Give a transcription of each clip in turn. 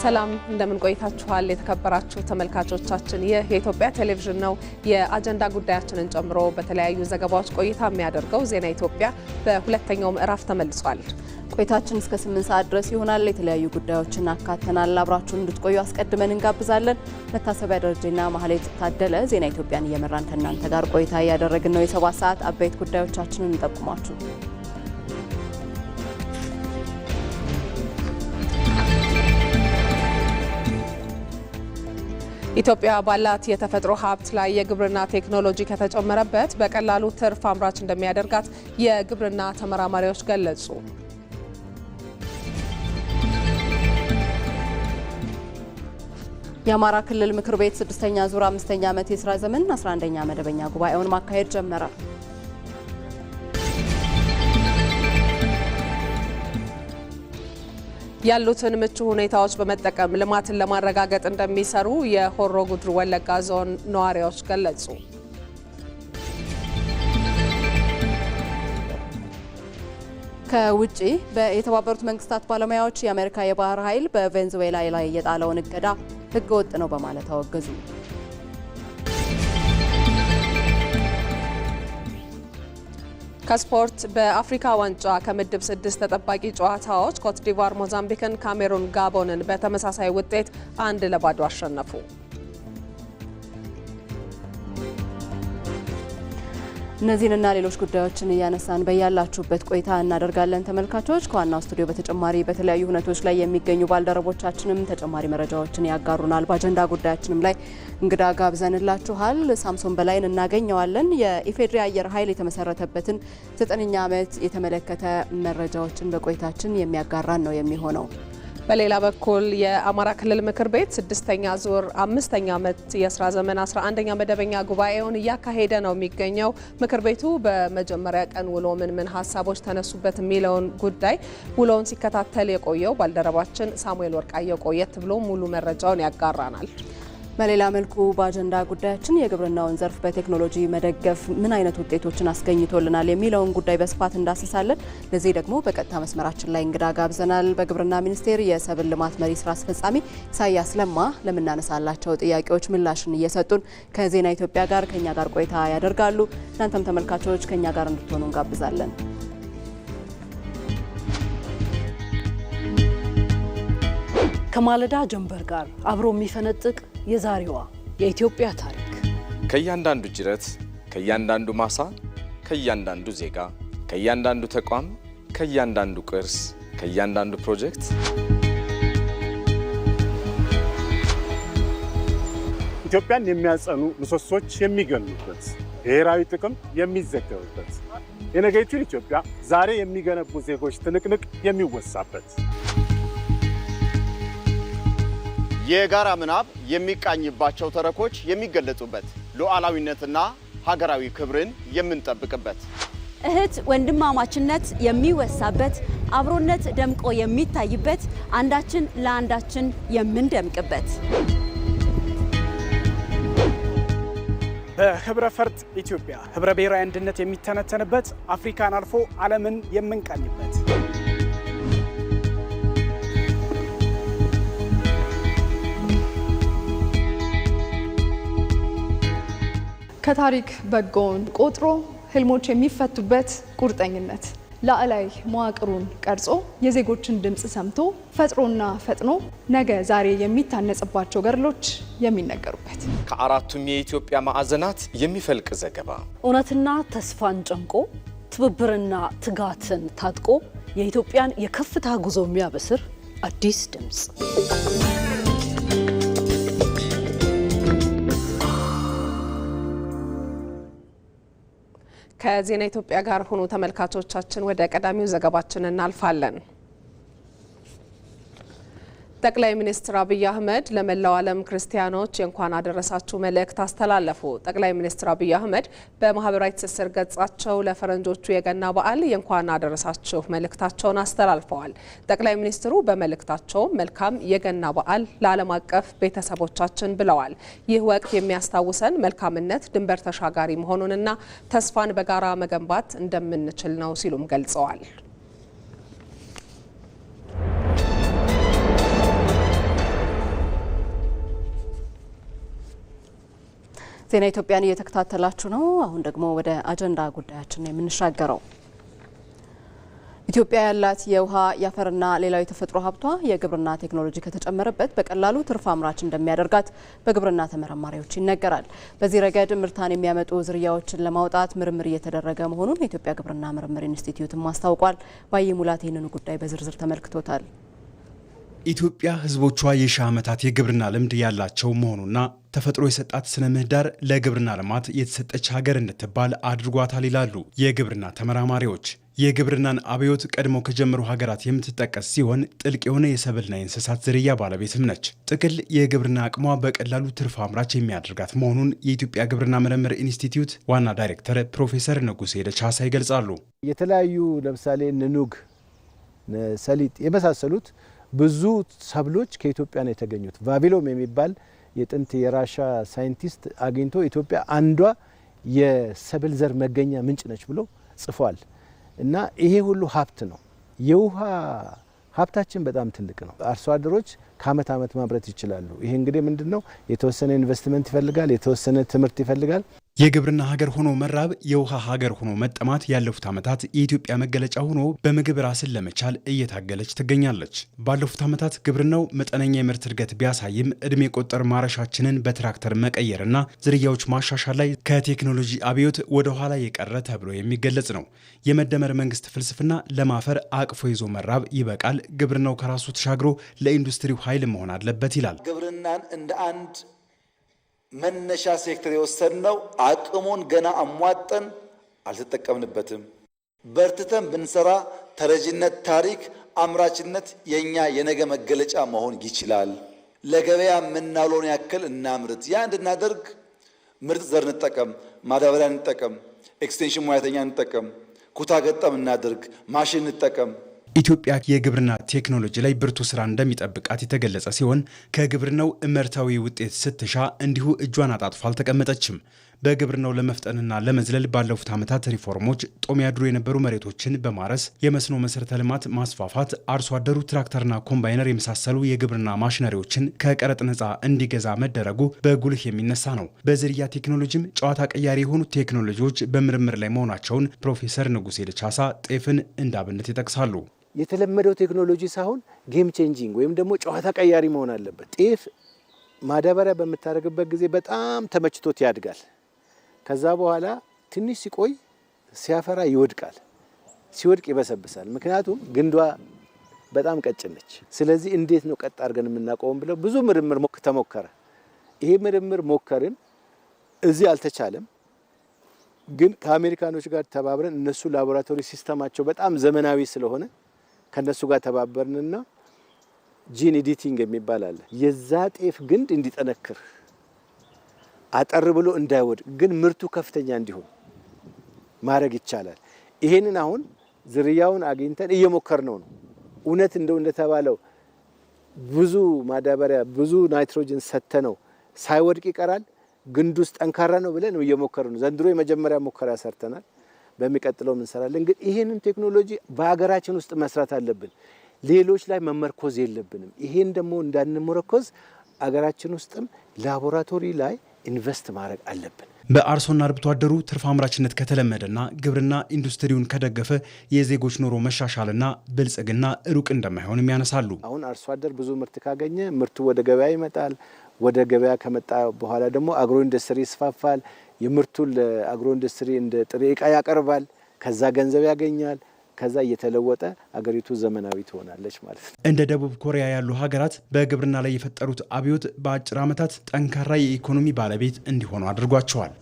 ሰላም እንደምን ቆይታችኋል የተከበራችሁ ተመልካቾቻችን ይህ የኢትዮጵያ ቴሌቪዥን ነው የአጀንዳ ጉዳያችንን ጨምሮ በተለያዩ ዘገባዎች ቆይታ የሚያደርገው ዜና ኢትዮጵያ በሁለተኛው ምዕራፍ ተመልሷል ቆይታችን እስከ 8 ሰዓት ድረስ ይሆናል የተለያዩ ጉዳዮችን አካተናል አብራችሁን እንድትቆዩ አስቀድመን እንጋብዛለን መታሰቢያ ደረጃና ማህሌት ታደለ ዜና ኢትዮጵያን እየመራን ከናንተ ጋር ቆይታ ያደረግን ነው የ7 ሰዓት አበይት ጉዳዮቻችንን እንጠቁማችሁ ኢትዮጵያ ባላት የተፈጥሮ ሀብት ላይ የግብርና ቴክኖሎጂ ከተጨመረበት በቀላሉ ትርፍ አምራች እንደሚያደርጋት የግብርና ተመራማሪዎች ገለጹ። የአማራ ክልል ምክር ቤት 6ኛ ዙር 5ኛ ዓመት የሥራ ዘመን 11ኛ መደበኛ ጉባኤውን ማካሄድ ጀመረ። ያሉትን ምቹ ሁኔታዎች በመጠቀም ልማትን ለማረጋገጥ እንደሚሰሩ የሆሮ ጉድሩ ወለጋ ዞን ነዋሪዎች ገለጹ። ከውጪ የተባበሩት መንግስታት ባለሙያዎች የአሜሪካ የባህር ኃይል በቬንዙዌላ ላይ የጣለውን እገዳ ህገወጥ ነው በማለት አወገዙ። ከስፖርት በአፍሪካ ዋንጫ ከምድብ 6 ተጠባቂ ጨዋታዎች ኮት ዲቫር ሞዛምቢክን፣ ካሜሩን ጋቦንን በተመሳሳይ ውጤት 1-0 አሸነፉ። እነዚህንና ሌሎች ጉዳዮችን እያነሳን በያላችሁበት ቆይታ እናደርጋለን ተመልካቾች ከዋናው ስቱዲዮ በተጨማሪ በተለያዩ ሁነቶች ላይ የሚገኙ ባልደረቦቻችንም ተጨማሪ መረጃዎችን ያጋሩናል በአጀንዳ ጉዳያችንም ላይ እንግዳ ጋብዘንላችኋል ሳምሶን በላይን እናገኘዋለን የኢፌድሪ አየር ኃይል የተመሰረተበትን 9ኛ ዓመት የተመለከተ መረጃዎችን በቆይታችን የሚያጋራን ነው የሚሆነው በሌላ በኩል የአማራ ክልል ምክር ቤት 6ኛ ዙር 5ኛ ዓመት የሥራ ዘመን 11ኛ መደበኛ ጉባኤውን እያካሄደ ነው የሚገኘው ምክር ቤቱ በመጀመሪያ ቀን ውሎ ምን ሐሳቦች ተነሱበት የሚለውን ጉዳይ ውሎውን ሲከታተል የቆየው ባልደረባችን ሳሙኤል ወርቃየው ቆየት ብሎ ሙሉ መረጃውን ያጋራናል በሌላ መልኩ በአጀንዳ ጉዳያችን የግብርናውን ዘርፍ በቴክኖሎጂ መደገፍ ምን አይነት ውጤቶችን አስገኝቶልናል የሚለውን ጉዳይ በስፋት እንዳስሳለን ለዚህ ደግሞ በቀጥታ መስመራችን ላይ እንግዳ ጋብዘናል በግብርና ሚኒስቴር የሰብል ልማት መሪ ስራ አስፈጻሚ ኢሳያስ ለማ ለምናነሳላቸው ጥያቄዎች ምላሽን እየሰጡን ከዜና ኢትዮጵያ ጋር ከኛ ጋር ቆይታ ያደርጋሉ እናንተም ተመልካቾች ከኛ ጋር እንድትሆኑ እንጋብዛለን ከማለዳ ጀንበር ጋር አብሮ የሚፈነጥቅ የዛሬዋ የኢትዮጵያ ታሪክ ከያንዳንዱ ጅረት ከያንዳንዱ ማሳ ከያንዳንዱ ዜጋ ከያንዳንዱ ተቋም ከያንዳንዱ ቅርስ ከያንዳንዱ ፕሮጀክት ኢትዮጵያን የሚያጸኑ ምሰሶች የሚገኙበት ብሔራዊ ጥቅም የሚዘገብበት የነገይቱን ኢትዮጵያ ዛሬ የሚገነቡ ዜጎች ትንቅንቅ የሚወሳበት የጋራ ምናብ የሚቃኝባቸው ተረኮች የሚገለጹበት ሉዓላዊነትና ሀገራዊ ክብርን የምንጠብቅበት እህት ወንድማማችነት የሚወሳበት አብሮነት ደምቆ የሚታይበት አንዳችን ለአንዳችን የምንደምቅበት በህብረ ፈርጥ ኢትዮጵያ ህብረ ብሔራዊ አንድነት የሚተነተንበት አፍሪካን አልፎ ዓለምን የምንቃኝበት ከታሪክ በጎን ቆጥሮ ህልሞች የሚፈቱበት ቁርጠኝነት ላዕላይ መዋቅሩን ቀርጾ የዜጎችን ድምጽ ሰምቶ ፈጥሮና ፈጥኖ ነገ ዛሬ የሚታነጽባቸው ገድሎች የሚነገሩበት ከአራቱም የኢትዮጵያ ማዕዘናት የሚፈልቅ ዘገባ እውነትና ተስፋን ጨምቆ ትብብርና ትጋትን ታጥቆ የኢትዮጵያን የከፍታ ጉዞ የሚያበስር አዲስ ድምጽ ከዜና ኢትዮጵያ ጋር ሆኖ ተመልካቾቻችን ወደ ቀዳሚው ዘገባችን እናልፋለን ጠቅላይ ሚኒስትር አብይ አህመድ ለመላው ዓለም ክርስቲያኖች የእንኳን አደረሳችሁ መልእክት አስተላለፉ። ጠቅላይ ሚኒስትር አብይ አህመድ በማህበራዊ ትስስር ገጻቸው ለፈረንጆቹ የገና በዓል የእንኳን አደረሳችሁ መልእክታቸውን አስተላልፈዋል። ጠቅላይ ሚኒስትሩ በመልእክታቸው መልካም የገና በዓል ለዓለም አቀፍ ቤተሰቦቻችን ብለዋል። ይህ ወቅት የሚያስታውሰን መልካምነት ድንበር ተሻጋሪ መሆኑንና ተስፋን በጋራ መገንባት እንደምንችል ነው ሲሉም ገልጸዋል። ዜና ኢትዮጵያን እየተከታተላችሁ ነው። አሁን ደግሞ ወደ አጀንዳ ጉዳያችን የምንሻገረው ኢትዮጵያ ያላት የውሃ የአፈርና ሌላው የተፈጥሮ ሀብቷ የግብርና ቴክኖሎጂ ከተጨመረበት በቀላሉ ትርፍ አምራች እንደሚያደርጋት በግብርና ተመራማሪዎች ይነገራል። በዚህ ረገድ ምርታን የሚያመጡ ዝርያዎችን ለማውጣት ምርምር እየተደረገ መሆኑን የኢትዮጵያ ግብርና ምርምር ኢንስቲትዩትም አስታውቋል። ባይ ሙላት ይህንኑ ጉዳይ በዝርዝር ተመልክቶታል። ኢትዮጵያ ህዝቦቿ የሺህ ዓመታት የግብርና ልምድ ያላቸው መሆኑና ተፈጥሮ የሰጣት ስነ ምህዳር ለግብርና ልማት የተሰጠች ሀገር እንድትባል አድርጓታል ይላሉ የግብርና ተመራማሪዎች። የግብርናን አብዮት ቀድሞ ከጀመሩ ሀገራት የምትጠቀስ ሲሆን ጥልቅ የሆነ የሰብልና የእንስሳት ዝርያ ባለቤትም ነች። ጥቅል የግብርና አቅሟ በቀላሉ ትርፍ አምራች የሚያደርጋት መሆኑን የኢትዮጵያ ግብርና ምርምር ኢንስቲትዩት ዋና ዳይሬክተር ፕሮፌሰር ንጉሴ ደቻሳ ይገልጻሉ። የተለያዩ ለምሳሌ ኑግ፣ ሰሊጥ የመሳሰሉት ብዙ ሰብሎች ከኢትዮጵያ ነው የተገኙት። ቫቪሎም የሚባል የጥንት የራሻ ሳይንቲስት አግኝቶ ኢትዮጵያ አንዷ የሰብል ዘር መገኛ ምንጭ ነች ብሎ ጽፏል። እና ይሄ ሁሉ ሀብት ነው። የውሃ ሀብታችን በጣም ትልቅ ነው። አርሶ አደሮች ከአመት አመት ማምረት ይችላሉ። ይሄ እንግዲህ ምንድነው የተወሰነ ኢንቨስትመንት ይፈልጋል፣ የተወሰነ ትምህርት ይፈልጋል። የግብርና ሀገር ሆኖ መራብ፣ የውሃ ሀገር ሆኖ መጠማት ያለፉት ዓመታት የኢትዮጵያ መገለጫ ሆኖ በምግብ ራስን ለመቻል እየታገለች ትገኛለች። ባለፉት ዓመታት ግብርናው መጠነኛ የምርት እድገት ቢያሳይም እድሜ ቆጠር ማረሻችንን በትራክተር መቀየርና ዝርያዎች ማሻሻል ላይ ከቴክኖሎጂ አብዮት ወደ ኋላ የቀረ ተብሎ የሚገለጽ ነው። የመደመር መንግስት ፍልስፍና ለማፈር አቅፎ ይዞ መራብ ይበቃል፣ ግብርናው ከራሱ ተሻግሮ ለኢንዱስትሪው ኃይል መሆን አለበት ይላል። ግብርናን እንደ አንድ መነሻ ሴክተር የወሰድነው አቅሙን ገና አሟጠን አልተጠቀምንበትም። በርትተን ብንሰራ ተረጂነት፣ ታሪክ፣ አምራችነት የኛ የነገ መገለጫ መሆን ይችላል። ለገበያ የምናውለውን ያክል እናምርት። ያ እንድናደርግ ምርጥ ዘር እንጠቀም፣ ማዳበሪያ እንጠቀም፣ ኤክስቴንሽን ሙያተኛ እንጠቀም፣ ኩታ ገጠም እናድርግ፣ ማሽን እንጠቀም። ኢትዮጵያ የግብርና ቴክኖሎጂ ላይ ብርቱ ስራ እንደሚጠብቃት የተገለጸ ሲሆን ከግብርናው እመርታዊ ውጤት ስትሻ እንዲሁ እጇን አጣጥፋ አልተቀመጠችም። በግብርናው ለመፍጠንና ለመዝለል ባለፉት ዓመታት ሪፎርሞች ጦም ያድሩ የነበሩ መሬቶችን በማረስ የመስኖ መሰረተ ልማት ማስፋፋት፣ አርሶ አደሩ ትራክተርና ኮምባይነር የመሳሰሉ የግብርና ማሽነሪዎችን ከቀረጥ ነፃ እንዲገዛ መደረጉ በጉልህ የሚነሳ ነው። በዝርያ ቴክኖሎጂም ጨዋታ ቀያሪ የሆኑ ቴክኖሎጂዎች በምርምር ላይ መሆናቸውን ፕሮፌሰር ንጉሴ ደቻሳ ጤፍን እንዳብነት ይጠቅሳሉ። የተለመደው ቴክኖሎጂ ሳይሆን ጌም ቼንጂንግ ወይም ደግሞ ጨዋታ ቀያሪ መሆን አለበት። ጤፍ ማዳበሪያ በምታደርግበት ጊዜ በጣም ተመችቶት ያድጋል። ከዛ በኋላ ትንሽ ሲቆይ ሲያፈራ ይወድቃል። ሲወድቅ ይበሰብሳል። ምክንያቱም ግንዷ በጣም ቀጭን ነች። ስለዚህ እንዴት ነው ቀጥ አድርገን የምናቆም ብለው ብዙ ምርምር ተሞከረ። ይሄ ምርምር ሞከርን፣ እዚህ አልተቻለም። ግን ከአሜሪካኖች ጋር ተባብረን እነሱ ላቦራቶሪ ሲስተማቸው በጣም ዘመናዊ ስለሆነ ከነሱ ጋር ተባበርንና ጂን ኤዲቲንግ የሚባል አለ። የዛ ጤፍ ግንድ እንዲጠነክር አጠር ብሎ እንዳይወድቅ ግን ምርቱ ከፍተኛ እንዲሆን ማድረግ ይቻላል። ይሄንን አሁን ዝርያውን አግኝተን እየሞከርነው ነው። እውነት እንደተባለው ብዙ ማዳበሪያ ብዙ ናይትሮጅን ሰተነው ሳይወድቅ ይቀራል፣ ግንዱ ውስጥ ጠንካራ ነው ብለን እየሞከርን ነው። ዘንድሮ የመጀመሪያ ሙከራ ሰርተናል። በሚቀጥለው እንሰራለን። ግን ይሄንን ቴክኖሎጂ በሀገራችን ውስጥ መስራት አለብን። ሌሎች ላይ መመርኮዝ የለብንም። ይሄን ደግሞ እንዳንመረኮዝ አገራችን ውስጥም ላቦራቶሪ ላይ ኢንቨስት ማድረግ አለብን። በአርሶና አርብቶ አደሩ ትርፍ አምራችነት ከተለመደና ግብርና ኢንዱስትሪውን ከደገፈ የዜጎች ኑሮ መሻሻልና ብልጽግና ሩቅ እንደማይሆንም ያነሳሉ። አሁን አርሶ አደር ብዙ ምርት ካገኘ ምርቱ ወደ ገበያ ይመጣል። ወደ ገበያ ከመጣ በኋላ ደግሞ አግሮ ኢንዱስትሪ ይስፋፋል። የምርቱን ለአግሮ ኢንዱስትሪ እንደ ጥሬ ዕቃ ያቀርባል። ከዛ ገንዘብ ያገኛል። ከዛ እየተለወጠ አገሪቱ ዘመናዊ ትሆናለች ማለት ነው። እንደ ደቡብ ኮሪያ ያሉ ሀገራት በግብርና ላይ የፈጠሩት አብዮት በአጭር ዓመታት ጠንካራ የኢኮኖሚ ባለቤት እንዲሆኑ አድርጓቸዋል።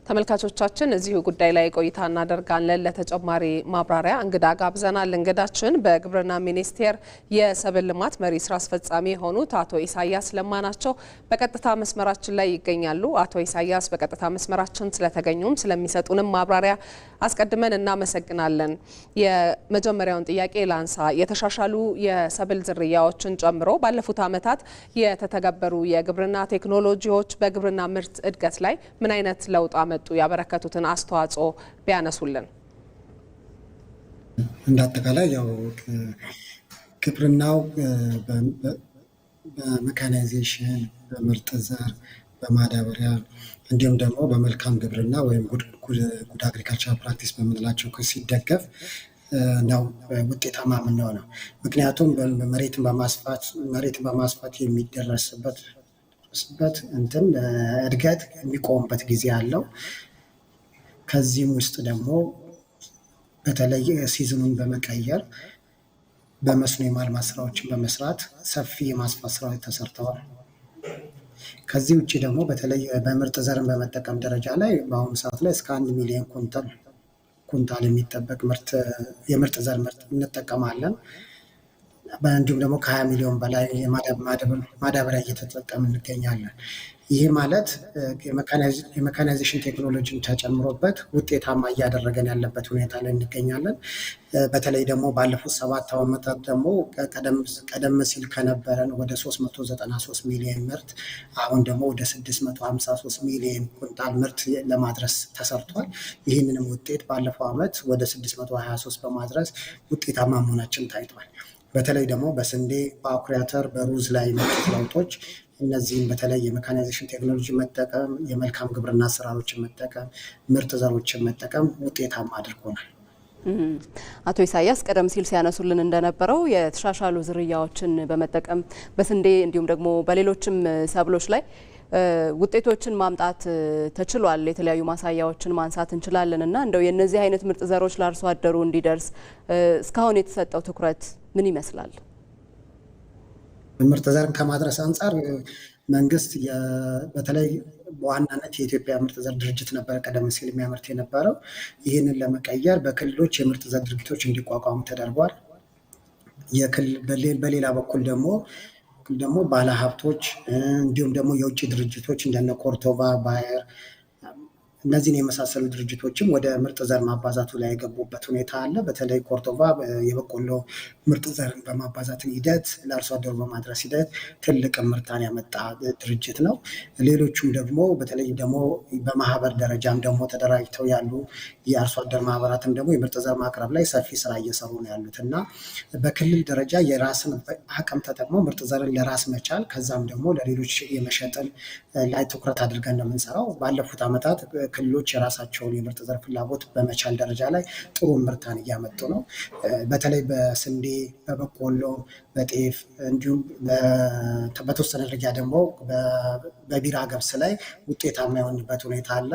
ተመልካቾቻችን እዚሁ ጉዳይ ላይ ቆይታ እናደርጋለን። ለተጨማሪ ማብራሪያ እንግዳ ጋብዘናል። እንግዳችን በግብርና ሚኒስቴር የሰብል ልማት መሪ ስራ አስፈጻሚ የሆኑት አቶ ኢሳያስ ለማ ናቸው። በቀጥታ መስመራችን ላይ ይገኛሉ። አቶ ኢሳያስ በቀጥታ መስመራችን ስለተገኙም ስለሚሰጡንም ማብራሪያ አስቀድመን እናመሰግናለን። የመጀመሪያውን ጥያቄ ላንሳ። የተሻሻሉ የሰብል ዝርያዎችን ጨምሮ ባለፉት ዓመታት የተተገበሩ የግብርና ቴክኖሎጂዎች በግብርና ምርት እድገት ላይ ምን አይነት ለውጥ አመጡ? ያበረከቱትን አስተዋጽኦ ቢያነሱልን። እንዳጠቃላይ ያው ግብርናው በሜካናይዜሽን፣ በምርጥ ዘር፣ በማዳበሪያ እንዲሁም ደግሞ በመልካም ግብርና ወይም ጉድ አግሪካልቸር ፕራክቲስ በምንላቸው ሲደገፍ ነው ውጤታማ የምንሆነው። ምክንያቱም መሬትን በማስፋት የሚደረስበት እንትን እድገት የሚቆምበት ጊዜ አለው። ከዚህም ውስጥ ደግሞ በተለይ ሲዝኑን በመቀየር በመስኖ የማልማት ስራዎችን በመስራት ሰፊ የማስፋት ስራዎች ተሰርተዋል። ከዚህ ውጭ ደግሞ በተለይ በምርጥ ዘርን በመጠቀም ደረጃ ላይ በአሁኑ ሰዓት ላይ እስከ 1 ሚሊዮን ኩንታል የሚጠበቅ የምርጥ ዘር ምርት እንጠቀማለን። እንዲሁም ደግሞ ከ20 ሚሊዮን በላይ ማዳበሪያ እየተጠቀምን እንገኛለን። ይህ ማለት የሜካናይዜሽን ቴክኖሎጂን ተጨምሮበት ውጤታማ እያደረገን ያለበት ሁኔታ ላይ እንገኛለን። በተለይ ደግሞ ባለፉት 7 ዓመታት ደግሞ ቀደም ሲል ከነበረን ወደ 393 ሚሊዮን ምርት አሁን ደግሞ ወደ 653 ሚሊዮን ኩንታል ምርት ለማድረስ ተሰርቷል። ይህንንም ውጤት ባለፈው ዓመት ወደ 623 በማድረስ ውጤታማ መሆናችን ታይቷል። በተለይ ደግሞ በስንዴ፣ በአኩሪ አተር፣ በሩዝ ላይ የመጡት ለውጦች እነዚህም በተለይ የሜካናይዜሽን ቴክኖሎጂ መጠቀም፣ የመልካም ግብርና ስራዎችን መጠቀም፣ ምርጥ ዘሮችን መጠቀም ውጤታማ አድርጎናል። አቶ ኢሳያስ ቀደም ሲል ሲያነሱልን እንደነበረው የተሻሻሉ ዝርያዎችን በመጠቀም በስንዴ እንዲሁም ደግሞ በሌሎችም ሰብሎች ላይ ውጤቶችን ማምጣት ተችሏል። የተለያዩ ማሳያዎችን ማንሳት እንችላለን እና እንደው የነዚህ አይነት ምርጥ ዘሮች ለአርሶ አደሩ እንዲደርስ እስካሁን የተሰጠው ትኩረት ምን ይመስላል? ምርጥ ዘርን ከማድረስ አንጻር መንግስት በተለይ በዋናነት የኢትዮጵያ ምርጥ ዘር ድርጅት ነበረ ቀደም ሲል የሚያመርት የነበረው። ይህንን ለመቀየር በክልሎች የምርጥ ዘር ድርጅቶች እንዲቋቋሙ ተደርጓል። በሌላ በኩል ደግሞ ባለሀብቶች እንዲሁም ደግሞ የውጭ ድርጅቶች እንደነ ኮርቶቫ፣ ባየር እነዚህን የመሳሰሉ ድርጅቶችም ወደ ምርጥ ዘር ማባዛቱ ላይ የገቡበት ሁኔታ አለ። በተለይ ኮርቶቫ የበቆሎ ምርጥ ዘርን በማባዛት ሂደት ለአርሶ አደሩ በማድረስ ሂደት ትልቅ ምርታን ያመጣ ድርጅት ነው። ሌሎቹም ደግሞ በተለይ ደግሞ በማህበር ደረጃም ደግሞ ተደራጅተው ያሉ የአርሶ አደር ማህበራትም ደግሞ የምርጥ ዘር ማቅረብ ላይ ሰፊ ስራ እየሰሩ ነው ያሉት እና በክልል ደረጃ የራስን አቅም ተጠቅሞ ምርጥ ዘርን ለራስ መቻል ከዛም ደግሞ ለሌሎች የመሸጥን ላይ ትኩረት አድርገን ነው የምንሰራው። ባለፉት ዓመታት ክልሎች የራሳቸውን የምርጥ ዘር ፍላጎት በመቻል ደረጃ ላይ ጥሩ ምርታን እያመጡ ነው። በተለይ በስንዴ፣ በበቆሎ፣ በጤፍ እንዲሁም በተወሰነ ደረጃ ደግሞ በቢራ ገብስ ላይ ውጤታማ የሆንበት ሁኔታ አለ።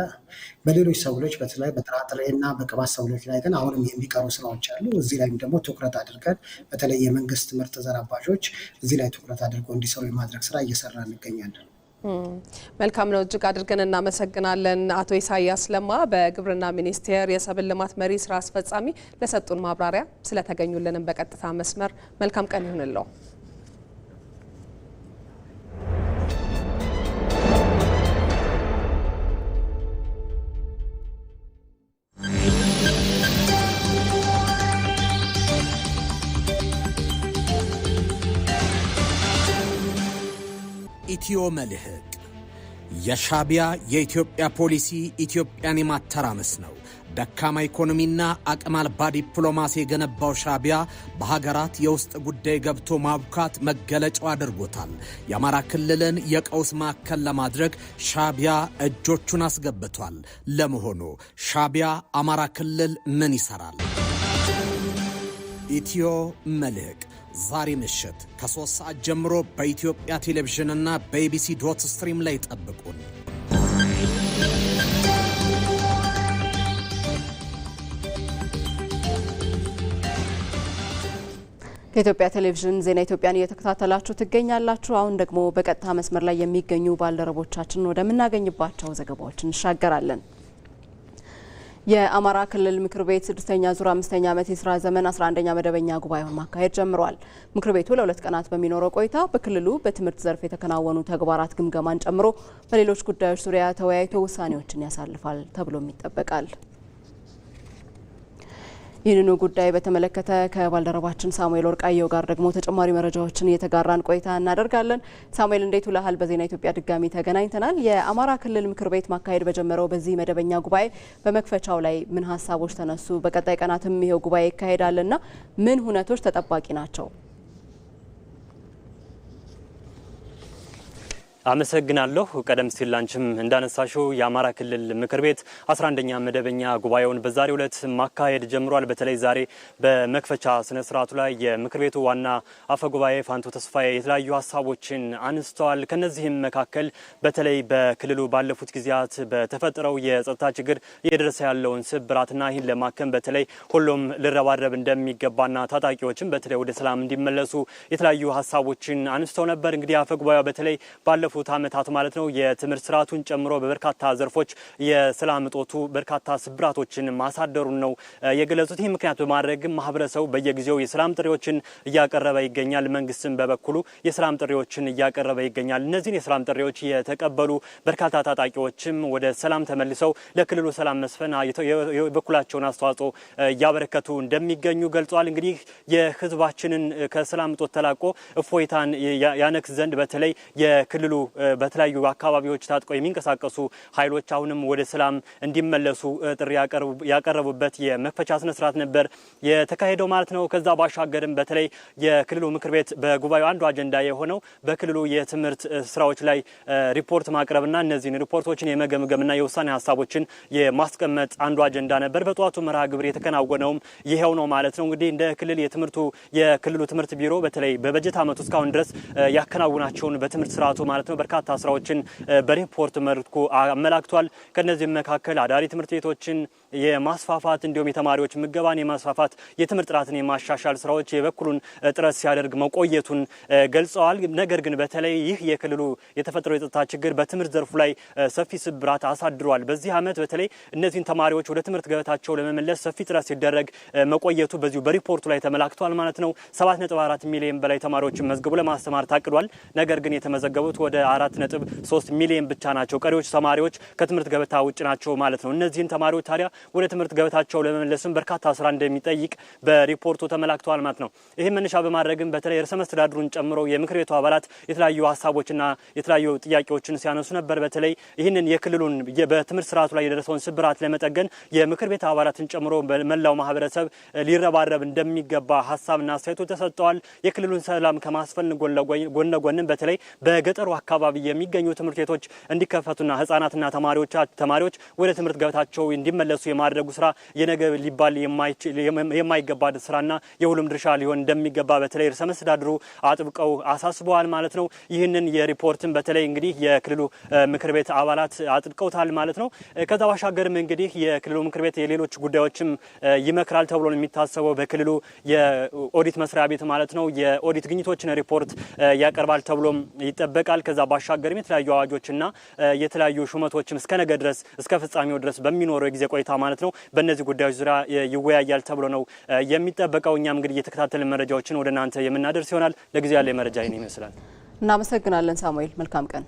በሌሎች ሰብሎች በተለይ በጥራጥሬ እና በቅባት ሰብሎች ላይ ግን አሁንም የሚቀሩ ስራዎች አሉ። እዚህ ላይም ደግሞ ትኩረት አድርገን በተለይ የመንግስት ምርጥ ዘር አባዦች እዚህ ላይ ትኩረት አድርገው እንዲሰሩ የማድረግ ስራ እየሰራ እንገኛለን። መልካም ነው። እጅግ አድርገን እናመሰግናለን አቶ ኢሳያስ ለማ በግብርና ሚኒስቴር የሰብል ልማት መሪ ስራ አስፈጻሚ ለሰጡን ማብራሪያ ስለተገኙልንም በቀጥታ መስመር መልካም ቀን ይሁንልዎ። ኢትዮ መልህቅ የሻቢያ የኢትዮጵያ ፖሊሲ ኢትዮጵያን የማተራመስ ነው። ደካማ ኢኮኖሚና አቅም አልባ ዲፕሎማሲ የገነባው ሻቢያ በሀገራት የውስጥ ጉዳይ ገብቶ ማቡካት መገለጫው አድርጎታል። የአማራ ክልልን የቀውስ ማዕከል ለማድረግ ሻቢያ እጆቹን አስገብቷል። ለመሆኑ ሻቢያ አማራ ክልል ምን ይሰራል? ኢትዮ መልህቅ ዛሬ ምሽት ከ3 ሰዓት ጀምሮ በኢትዮጵያ ቴሌቪዥንና በኢቢሲ ዶት ስትሪም ላይ ጠብቁን። ከኢትዮጵያ ቴሌቪዥን ዜና ኢትዮጵያን እየተከታተላችሁ ትገኛላችሁ። አሁን ደግሞ በቀጥታ መስመር ላይ የሚገኙ ባልደረቦቻችን ወደምናገኝባቸው ዘገባዎች እንሻገራለን። የአማራ ክልል ምክር ቤት 6ኛ ዙር 5ኛ ዓመት የስራ ዘመን 11ኛ መደበኛ ጉባኤውን ማካሄድ ጀምሯል። ምክር ቤቱ ለ2 ቀናት በሚኖረው ቆይታ በክልሉ በትምህርት ዘርፍ የተከናወኑ ተግባራት ግምገማን ጨምሮ በሌሎች ጉዳዮች ዙሪያ ተወያይቶ ውሳኔዎችን ያሳልፋል ተብሎም ይጠበቃል። ይህንኑ ጉዳይ በተመለከተ ከባልደረባችን ሳሙኤል ወርቃየው ጋር ደግሞ ተጨማሪ መረጃዎችን እየተጋራን ቆይታ እናደርጋለን። ሳሙኤል እንዴት ውለሃል? በዜና ኢትዮጵያ ድጋሚ ተገናኝተናል። የአማራ ክልል ምክር ቤት ማካሄድ በጀመረው በዚህ መደበኛ ጉባኤ በመክፈቻው ላይ ምን ሀሳቦች ተነሱ? በቀጣይ ቀናትም ይሄው ጉባኤ ይካሄዳልና ምን ሁነቶች ተጠባቂ ናቸው? አመሰግናለሁ። ቀደም ሲል ላንቺም እንዳነሳሽው የአማራ ክልል ምክር ቤት 11ኛ መደበኛ ጉባኤውን በዛሬው ዕለት ማካሄድ ጀምሯል። በተለይ ዛሬ በመክፈቻ ስነ ስርዓቱ ላይ የምክር ቤቱ ዋና አፈ ጉባኤ ፋንቱ ተስፋዬ የተለያዩ ሀሳቦችን አንስተዋል። ከነዚህም መካከል በተለይ በክልሉ ባለፉት ጊዜያት በተፈጠረው የጸጥታ ችግር እየደረሰ ያለውን ስብራትና ይህን ለማከም በተለይ ሁሉም ልረባረብ እንደሚገባና ታጣቂዎችም በተለይ ወደ ሰላም እንዲመለሱ የተለያዩ ሀሳቦችን አንስተው ነበር። እንግዲህ አፈ ጉባኤው በተለይ ባለፉት ዓመታት ማለት ነው የትምህርት ስርዓቱን ጨምሮ በበርካታ ዘርፎች የሰላም እጦቱ በርካታ ስብራቶችን ማሳደሩን ነው የገለጹት። ይህ ምክንያት በማድረግም ማህበረሰቡ በየጊዜው የሰላም ጥሪዎችን እያቀረበ ይገኛል። መንግስትም በበኩሉ የሰላም ጥሪዎችን እያቀረበ ይገኛል። እነዚህን የሰላም ጥሪዎች የተቀበሉ በርካታ ታጣቂዎችም ወደ ሰላም ተመልሰው ለክልሉ ሰላም መስፈን የበኩላቸውን አስተዋጽኦ እያበረከቱ እንደሚገኙ ገልጸዋል። እንግዲህ የህዝባችንን ከሰላም እጦት ተላቆ እፎይታን ያነክስ ዘንድ በተለይ የክልሉ በተለያዩ አካባቢዎች ታጥቀው የሚንቀሳቀሱ ኃይሎች አሁንም ወደ ሰላም እንዲመለሱ ጥሪ ያቀረቡበት የመክፈቻ ስነ ስርዓት ነበር የተካሄደው ማለት ነው። ከዛ ባሻገርም በተለይ የክልሉ ምክር ቤት በጉባኤው አንዱ አጀንዳ የሆነው በክልሉ የትምህርት ስራዎች ላይ ሪፖርት ማቅረብና እነዚህን ሪፖርቶችን የመገምገምና የውሳኔ ሀሳቦችን የማስቀመጥ አንዱ አጀንዳ ነበር። በጠዋቱ መርሃ ግብር የተከናወነውም ይሄው ነው ማለት ነው። እንግዲህ እንደ ክልል የክልሉ ትምህርት ቢሮ በተለይ በበጀት ዓመቱ እስካሁን ድረስ ያከናውናቸውን በትምህርት ስርዓቱ ማለት ነው በርካታ ስራዎችን በሪፖርት መልኩ አመላክቷል። ከነዚህም መካከል አዳሪ ትምህርት ቤቶችን የማስፋፋት እንዲሁም የተማሪዎች ምገባን የማስፋፋት የትምህርት ጥራትን የማሻሻል ስራዎች የበኩሉን ጥረት ሲያደርግ መቆየቱን ገልጸዋል። ነገር ግን በተለይ ይህ የክልሉ የተፈጠረው የጸጥታ ችግር በትምህርት ዘርፉ ላይ ሰፊ ስብራት አሳድሯል። በዚህ ዓመት በተለይ እነዚህን ተማሪዎች ወደ ትምህርት ገበታቸው ለመመለስ ሰፊ ጥረት ሲደረግ መቆየቱ በዚሁ በሪፖርቱ ላይ ተመላክቷል ማለት ነው። 7.4 ሚሊዮን በላይ ተማሪዎችን መዝግቦ ለማስተማር ታቅዷል። ነገር ግን የተመዘገቡት ወደ 4.3 ሚሊዮን ብቻ ናቸው። ቀሪዎች ተማሪዎች ከትምህርት ገበታ ውጭ ናቸው ማለት ነው። እነዚህን ተማሪዎች ታዲያ ወደ ትምህርት ገበታቸው ለመመለስም በርካታ ስራ እንደሚጠይቅ በሪፖርቱ ተመላክቷል ማለት ነው። ይህ መነሻ በማድረግም በተለይ ርዕሰ መስተዳድሩን ጨምሮ የምክር ቤቱ አባላት የተለያዩ ሀሳቦችና የተለያዩ ጥያቄዎችን ሲያነሱ ነበር። በተለይ ይህንን የክልሉን በትምህርት ስርዓቱ ላይ የደረሰውን ስብራት ለመጠገን የምክር ቤት አባላትን ጨምሮ በመላው ማህበረሰብ ሊረባረብ እንደሚገባ ሀሳብና አስተያየቶች ተሰጥተዋል። የክልሉን ሰላም ከማስፈን ጎን ለጎንም በተለይ በገጠሩ አካባቢ የሚገኙ ትምህርት ቤቶች እንዲከፈቱና ህጻናትና ተማሪዎች ወደ ትምህርት ገበታቸው እንዲመለሱ የማድረጉ ስራ የነገ ሊባል የማይገባ ስራና የሁሉም ድርሻ ሊሆን እንደሚገባ በተለይ ርዕሰ መስተዳድሩ አጥብቀው አሳስበዋል ማለት ነው። ይህንን የሪፖርትን በተለይ እንግዲህ የክልሉ ምክር ቤት አባላት አጥብቀውታል ማለት ነው። ከዛ ባሻገርም እንግዲህ የክልሉ ምክር ቤት የሌሎች ጉዳዮችም ይመክራል ተብሎ ነው የሚታሰበው። በክልሉ የኦዲት መስሪያ ቤት ማለት ነው የኦዲት ግኝቶችን ሪፖርት ያቀርባል ተብሎም ይጠበቃል። ከዛ ባሻገርም የተለያዩ አዋጆችና የተለያዩ ሹመቶችም እስከ ነገ ድረስ እስከ ፍጻሜው ድረስ በሚኖረው ጊዜ ቆይታ ማለት ነው በእነዚህ ጉዳዮች ዙሪያ ይወያያል ተብሎ ነው የሚጠበቀው። እኛም እንግዲህ የተከታተልን መረጃዎችን ወደ እናንተ የምናደርስ ይሆናል። ለጊዜው ያለ መረጃ ይሄን ይመስላል። እናመሰግናለን ሳሙኤል። መልካም ቀን።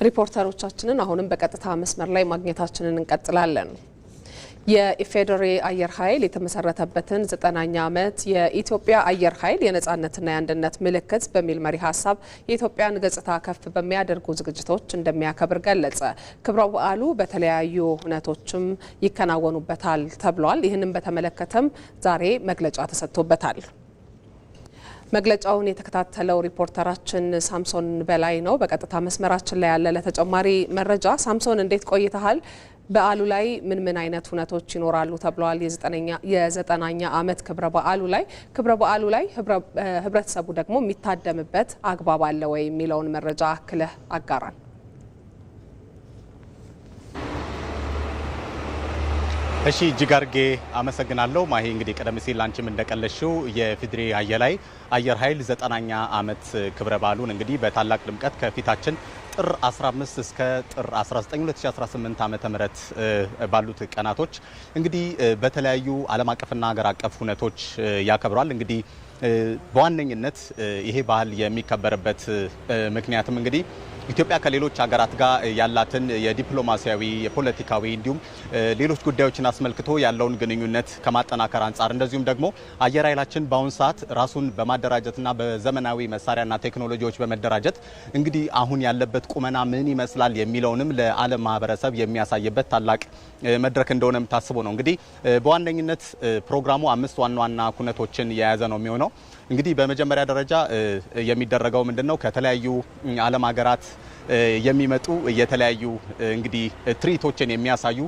ሪፖርተሮቻችንን አሁንም በቀጥታ መስመር ላይ ማግኘታችንን እንቀጥላለን። የኢፌዴሪ አየር ኃይል የተመሰረተበትን 9ኛ ዓመት የኢትዮጵያ አየር ኃይል የነጻነትና የአንድነት ምልክት በሚል መሪ ሀሳብ የኢትዮጵያን ገጽታ ከፍ በሚያደርጉ ዝግጅቶች እንደሚያከብር ገለጸ። ክብረ በዓሉ በተለያዩ ሁነቶችም ይከናወኑበታል ተብሏል። ይህንን በተመለከተም ዛሬ መግለጫ ተሰጥቶበታል። መግለጫውን የተከታተለው ሪፖርተራችን ሳምሶን በላይ ነው በቀጥታ መስመራችን ላይ ያለ። ለተጨማሪ መረጃ ሳምሶን እንዴት ቆይተሃል? በዓሉ ላይ ምን አይነት ሁነቶች ይኖራሉ ተብለዋል? የ9ኛ ዓመት ክብረ በዓሉ ላይ ህብረተሰቡ ደግሞ የሚታደምበት አግባብ አለ ወይ የሚለውን መረጃ አክለህ አጋራል። እሺ እጅግ አድርጌ አመሰግናለሁ ማሂ። እንግዲህ ቀደም ሲል አንቺም እንደቀለሽው የኢፌዴሪ አየር ኃይል 9ኛ ዓመት ክብረ በዓሉን እንግዲህ በታላቅ ድምቀት ከፊታችን ጥር 15 እስከ ጥር 19 2018 ዓመተ ምህረት ባሉት ቀናቶች እንግዲህ በተለያዩ ዓለም አቀፍና ሀገር አቀፍ ሁነቶች ያከብራል። እንግዲህ በዋነኝነት ይሄ ባህል የሚከበርበት ምክንያትም እንግዲህ ኢትዮጵያ ከሌሎች ሀገራት ጋር ያላትን የዲፕሎማሲያዊ የፖለቲካዊ እንዲሁም ሌሎች ጉዳዮችን አስመልክቶ ያለውን ግንኙነት ከማጠናከር አንጻር እንደዚሁም ደግሞ አየር ኃይላችን በአሁኑ ሰዓት ራሱን በማደራጀትና በዘመናዊ መሳሪያና ቴክኖሎጂዎች በመደራጀት እንግዲህ አሁን ያለበት ቁመና ምን ይመስላል የሚለውንም ለዓለም ማህበረሰብ የሚያሳይበት ታላቅ መድረክ እንደሆነም ታስቦ ነው። እንግዲህ በዋነኝነት ፕሮግራሙ 5 ዋና ዋና ኩነቶችን የያዘ ነው የሚሆነው። እንግዲህ በመጀመሪያ ደረጃ የሚደረገው ምንድነው ከተለያዩ ዓለም ሀገራት የሚመጡ የተለያዩ እንግዲህ ትርኢቶችን የሚያሳዩ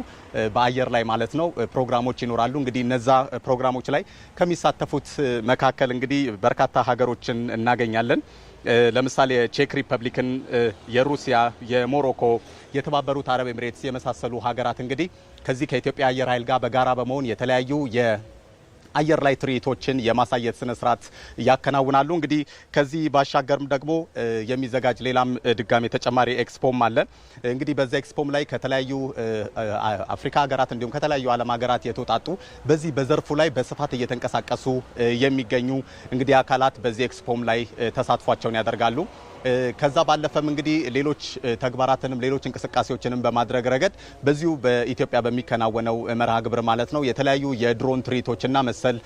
በአየር ላይ ማለት ነው ፕሮግራሞች ይኖራሉ። እንግዲህ እነዛ ፕሮግራሞች ላይ ከሚሳተፉት መካከል እንግዲህ በርካታ ሀገሮችን እናገኛለን። ለምሳሌ የቼክ ሪፐብሊክን፣ የሩሲያ፣ የሞሮኮ፣ የተባበሩት አረብ ኤምሬትስ የመሳሰሉ ሀገራት እንግዲህ ከዚህ ከኢትዮጵያ አየር ኃይል ጋር በጋራ በመሆን የተለያዩ አየር ላይ ትርኢቶችን የማሳየት ስነ ስርዓት ያከናውናሉ። እንግዲህ ከዚህ ባሻገርም ደግሞ የሚዘጋጅ ሌላም ድጋሜ ተጨማሪ ኤክስፖም አለ። እንግዲህ በዛ ኤክስፖም ላይ ከተለያዩ አፍሪካ ሀገራት እንዲሁም ከተለያዩ ዓለም ሀገራት የተውጣጡ በዚህ በዘርፉ ላይ በስፋት እየተንቀሳቀሱ የሚገኙ እንግዲህ አካላት በዚህ ኤክስፖም ላይ ተሳትፏቸውን ያደርጋሉ። ከዛ ባለፈም እንግዲህ ሌሎች ተግባራትንም ሌሎች እንቅስቃሴዎችንም በማድረግ ረገድ በዚሁ በኢትዮጵያ በሚከናወነው መርሃ ግብር ማለት ነው የተለያዩ የድሮን ትርኢቶችና መሰል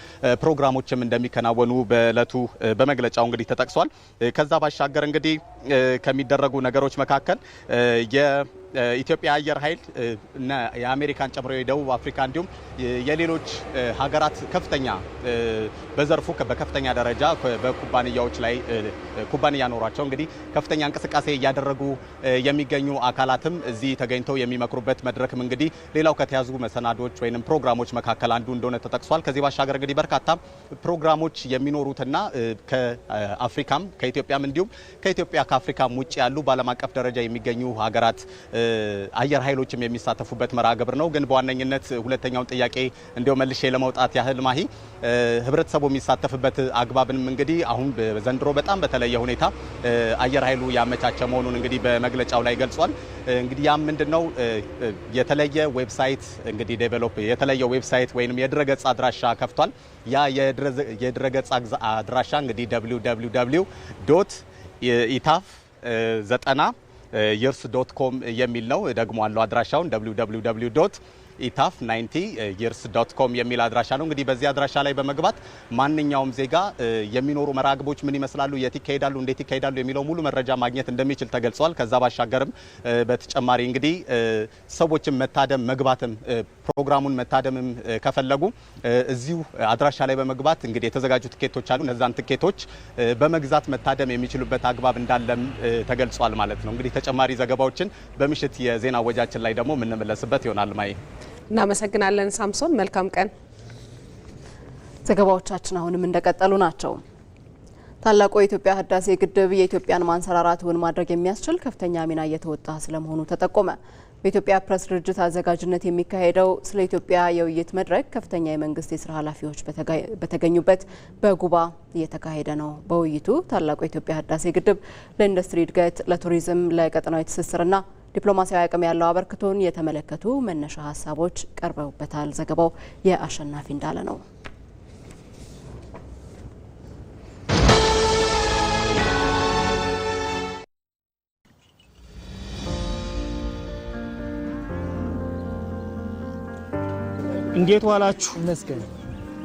ፕሮግራሞችም እንደሚከናወኑ በእለቱ በመግለጫው እንግዲህ ተጠቅሷል። ከዛ ባሻገር እንግዲህ ከሚደረጉ ነገሮች መካከል የኢትዮጵያ አየር ኃይል እና የአሜሪካን ጨምሮ የደቡብ አፍሪካ እንዲሁም የሌሎች ሀገራት ከፍተኛ በዘርፉ በከፍተኛ ደረጃ በኩባንያዎች ላይ ኩባንያ ኖሯቸው እንግዲህ ከፍተኛ እንቅስቃሴ እያደረጉ የሚገኙ አካላትም እዚህ ተገኝተው የሚመክሩበት መድረክም እንግዲህ ሌላው ከተያዙ መሰናዶች ወይንም ፕሮግራሞች መካከል አንዱ እንደሆነ ተጠቅሷል። ከዚህ ባሻገር እንግዲህ በርካታ ፕሮግራሞች የሚኖሩትና ከአፍሪካም ከኢትዮጵያም እንዲሁም ከኢትዮጵያ ከአፍሪካም ውጭ ያሉ በዓለም አቀፍ ደረጃ የሚገኙ ሀገራት አየር ኃይሎችም የሚሳተፉበት መርሃ ግብር ነው። ግን በዋነኝነት ሁለተኛውን ጥያቄ እንዲያው መልሼ ለመውጣት ያህል ማሂ ህብረተሰቡ የሚሳተፍበት አግባብንም እንግዲህ አሁን ዘንድሮ በጣም በተለየ ሁኔታ አየር ኃይሉ ያመቻቸ መሆኑን እንግዲህ በመግለጫው ላይ ገልጿል። እንግዲህ ያም ምንድነው የተለየ ዌብሳይት እንግዲህ ዴቨሎፕ የተለየ ዌብሳይት ወይንም የድረገጽ አድራሻ ከፍቷል። ያ የድረገጽ አድራሻ እንግዲህ www.itaf90years.com የሚል ነው። ደግሞ አለው አድራሻውን www.itaf90years.com የሚል አድራሻ ነው። እንግዲህ በዚህ አድራሻ ላይ በመግባት ማንኛውም ዜጋ የሚኖሩ መርሃ ግብሮች ምን ይመስላሉ፣ የት ይካሄዳሉ፣ እንዴት ይካሄዳሉ የሚለው ሙሉ መረጃ ማግኘት እንደሚችል ተገልጿል። ከዛ ባሻገርም በተጨማሪ እንግዲህ ሰዎችን መታደም መግባትም ፕሮግራሙን መታደምም ከፈለጉ እዚሁ አድራሻ ላይ በመግባት እንግዲህ የተዘጋጁ ትኬቶች አሉ። እነዛን ትኬቶች በመግዛት መታደም የሚችሉበት አግባብ እንዳለም ተገልጿል ማለት ነው። እንግዲህ ተጨማሪ ዘገባዎችን በምሽት የዜና ወጃችን ላይ ደግሞ የምንመለስበት ይሆናል። ማይ እናመሰግናለን ሳምሶን፣ መልካም ቀን። ዘገባዎቻችን አሁንም እንደቀጠሉ ናቸው። ታላቁ የኢትዮጵያ ህዳሴ ግድብ የኢትዮጵያን ማንሰራራት እውን ማድረግ የሚያስችል ከፍተኛ ሚና እየተወጣ ስለመሆኑ ተጠቆመ። በኢትዮጵያ ፕሬስ ድርጅት አዘጋጅነት የሚካሄደው ስለ ኢትዮጵያ የውይይት መድረክ ከፍተኛ የመንግስት የስራ ኃላፊዎች በተገኙበት በጉባ እየተካሄደ ነው። በውይይቱ ታላቁ የኢትዮጵያ ህዳሴ ግድብ ለኢንዱስትሪ እድገት፣ ለቱሪዝም፣ ለቀጠናዊ ትስስርና ዲፕሎማሲያዊ አቅም ያለው አበርክቶን የተመለከቱ መነሻ ሀሳቦች ቀርበውበታል። ዘገባው የአሸናፊ እንዳለ ነው። እንዴት ዋላችሁ? መስገን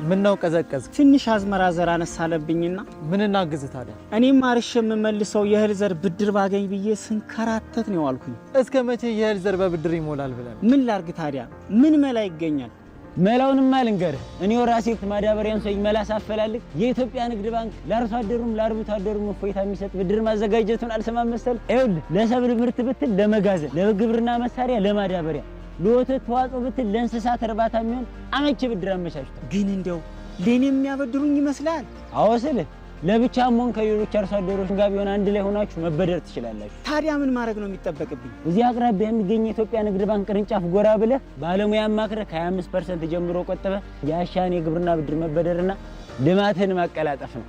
ምን ነው ቀዘቀዝ? ትንሽ አዝመራ ዘር አነሳለብኝና ምን እናግዝ ታዲያ? እኔም አርሽ የምመልሰው የእህል ዘር ብድር ባገኝ ብዬ ስንከራተት ነው ያልኩኝ። እስከ መቼ የእህል ዘር በብድር ይሞላል ብለን? ምን ላርግ ታዲያ? ምን መላ ይገኛል? መላውንማ ልንገርህ። እኔው ራሴ ማዳበሪያን ሰው መላስ አፈላልግ የኢትዮጵያ ንግድ ባንክ ለአርሶ አደሩም ለአርብቶ አደሩም እፎይታ የሚሰጥ ብድር ማዘጋጀቱን አልሰማም መሰል። ይኸውልህ ለሰብል ምርት ብትል፣ ለመጋዘን፣ ለግብርና መሳሪያ፣ ለማዳበሪያ፣ ለወተት ተዋጽኦ ብትል፣ ለእንስሳት እርባታ የሚሆን አመቺ ብድር አመቻችቷል። ግን እንደው ለኔ የሚያበድሩኝ ይመስላል? አዎ ስልህ ለብቻም ሆነ ከሌሎች አርሶ አደሮች ጋር ቢሆን አንድ ላይ ሆናችሁ መበደር ትችላላችሁ። ታዲያ ምን ማድረግ ነው የሚጠበቅብኝ? እዚህ አቅራቢያ የሚገኝ የኢትዮጵያ ንግድ ባንክ ቅርንጫፍ ጎራ ብለህ ባለሙያ አማክረህ ከ25% ጀምሮ ቆጥበህ የአሻን የግብርና ብድር መበደርና ልማትን ማቀላጠፍ ነው።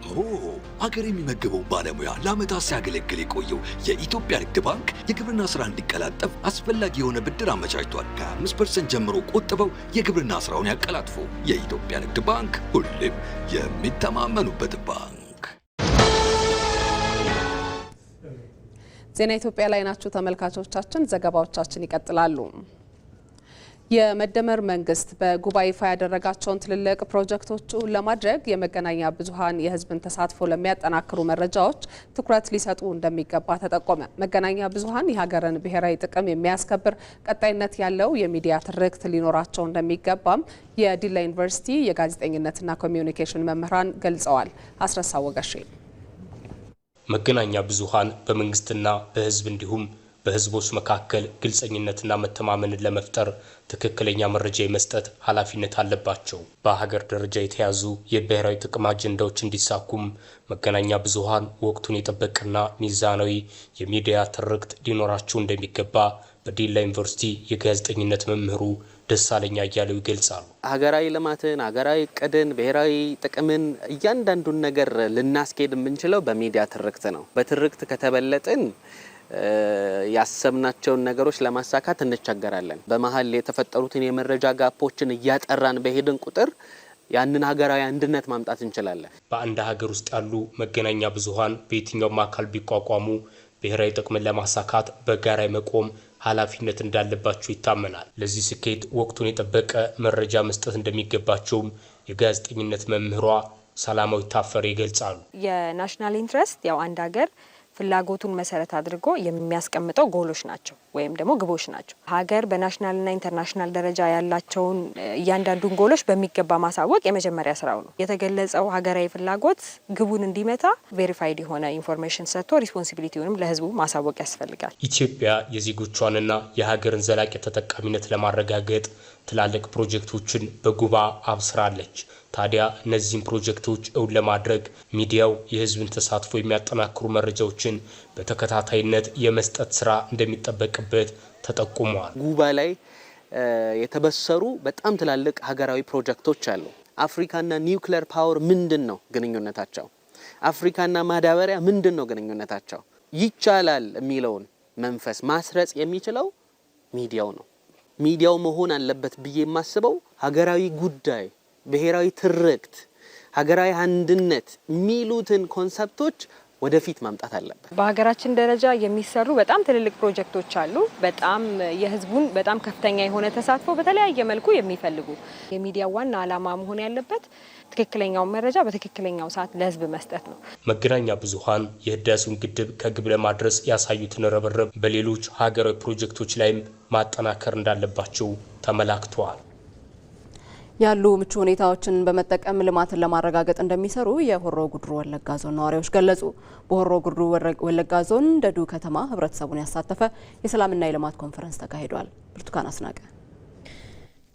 ሀገር የሚመግበው ባለሙያ ለዓመታት ሲያገለግል የቆየው የኢትዮጵያ ንግድ ባንክ የግብርና ስራ እንዲቀላጠፍ አስፈላጊ የሆነ ብድር አመቻችቷል። ከ5% ጀምሮ ቆጥበው የግብርና ስራውን ያቀላጥፉ። የኢትዮጵያ ንግድ ባንክ ሁሌም የሚተማመኑበት ባንክ። ዜና ኢትዮጵያ ላይ ናችሁ ተመልካቾቻችን። ዘገባዎቻችን ይቀጥላሉ። የመደመር መንግስት በጉባኤ ይፋ ያደረጋቸውን ትልልቅ ፕሮጀክቶች ለማድረግ የመገናኛ ብዙሃን የህዝብን ተሳትፎ ለሚያጠናክሩ መረጃዎች ትኩረት ሊሰጡ እንደሚገባ ተጠቆመ። መገናኛ ብዙሃን የሀገርን ብሔራዊ ጥቅም የሚያስከብር ቀጣይነት ያለው የሚዲያ ትርክት ሊኖራቸው እንደሚገባም የዲላ ዩኒቨርሲቲ የጋዜጠኝነትና ኮሚዩኒኬሽን መምህራን ገልጸዋል። አስረሳ ወጋሼ መገናኛ ብዙሃን በመንግስትና በህዝብ እንዲሁም በህዝቦች መካከል ግልጸኝነትና መተማመንን ለመፍጠር ትክክለኛ መረጃ የመስጠት ኃላፊነት አለባቸው። በሀገር ደረጃ የተያዙ የብሔራዊ ጥቅም አጀንዳዎች እንዲሳኩም መገናኛ ብዙሃን ወቅቱን የጠበቀና ሚዛናዊ የሚዲያ ትርክት ሊኖራቸው እንደሚገባ በዲላ ዩኒቨርሲቲ የጋዜጠኝነት መምህሩ ደሳለኛ አያሌው ይገልጻሉ። ሀገራዊ ልማትን፣ ሀገራዊ እቅድን፣ ብሔራዊ ጥቅምን እያንዳንዱን ነገር ልናስኬድ የምንችለው በሚዲያ ትርክት ነው። በትርክት ከተበለጥን ያሰብናቸውን ነገሮች ለማሳካት እንቸገራለን። በመሀል የተፈጠሩትን የመረጃ ጋፖችን እያጠራን በሄድን ቁጥር ያንን ሀገራዊ አንድነት ማምጣት እንችላለን። በአንድ ሀገር ውስጥ ያሉ መገናኛ ብዙሃን በየትኛውም አካል ቢቋቋሙ ብሔራዊ ጥቅምን ለማሳካት በጋራ መቆም ኃላፊነት እንዳለባቸው ይታመናል። ለዚህ ስኬት ወቅቱን የጠበቀ መረጃ መስጠት እንደሚገባቸውም የጋዜጠኝነት መምህሯ ሰላማዊ ታፈረ ይገልጻሉ። የናሽናል ኢንትረስት ያው አንድ ሀገር ፍላጎቱን መሰረት አድርጎ የሚያስቀምጠው ጎሎች ናቸው ወይም ደግሞ ግቦች ናቸው። ሀገር በናሽናልና ኢንተርናሽናል ደረጃ ያላቸውን እያንዳንዱን ጎሎች በሚገባ ማሳወቅ የመጀመሪያ ስራው ነው። የተገለጸው ሀገራዊ ፍላጎት ግቡን እንዲመታ ቬሪፋይድ የሆነ ኢንፎርሜሽን ሰጥቶ ሪስፖንሲቢሊቲውንም ለህዝቡ ማሳወቅ ያስፈልጋል። ኢትዮጵያ የዜጎቿንና የሀገርን ዘላቂ ተጠቃሚነት ለማረጋገጥ ትላልቅ ፕሮጀክቶችን በጉባ አብስራለች። ታዲያ እነዚህን ፕሮጀክቶች እውን ለማድረግ ሚዲያው የህዝብን ተሳትፎ የሚያጠናክሩ መረጃዎችን በተከታታይነት የመስጠት ስራ እንደሚጠበቅበት ተጠቁሟል። ጉባ ላይ የተበሰሩ በጣም ትላልቅ ሀገራዊ ፕሮጀክቶች አሉ። አፍሪካና ኒውክሌር ፓወር ምንድን ነው ግንኙነታቸው? አፍሪካና ማዳበሪያ ምንድን ነው ግንኙነታቸው? ይቻላል የሚለውን መንፈስ ማስረጽ የሚችለው ሚዲያው ነው። ሚዲያው መሆን አለበት ብዬ የማስበው ሀገራዊ ጉዳይ፣ ብሔራዊ ትርክት፣ ሀገራዊ አንድነት የሚሉትን ኮንሰፕቶች ወደፊት ማምጣት አለበት። በሀገራችን ደረጃ የሚሰሩ በጣም ትልልቅ ፕሮጀክቶች አሉ። በጣም የህዝቡን በጣም ከፍተኛ የሆነ ተሳትፎ በተለያየ መልኩ የሚፈልጉ የሚዲያ ዋና ዓላማ መሆን ያለበት ትክክለኛው መረጃ በትክክለኛው ሰዓት ለህዝብ መስጠት ነው። መገናኛ ብዙሃን የህዳሴውን ግድብ ከግብ ለማድረስ ያሳዩትን ርብርብ በሌሎች ሀገራዊ ፕሮጀክቶች ላይም ማጠናከር እንዳለባቸው ተመላክተዋል። ያሉ ምቹ ሁኔታዎችን በመጠቀም ልማትን ለማረጋገጥ እንደሚሰሩ የሆሮ ጉድሩ ወለጋ ዞን ነዋሪዎች ገለጹ። በሆሮ ጉድሩ ወለጋ ዞን ደዱ ከተማ ህብረተሰቡን ያሳተፈ የሰላምና የልማት ኮንፈረንስ ተካሂዷል። ብርቱካን አስናቀ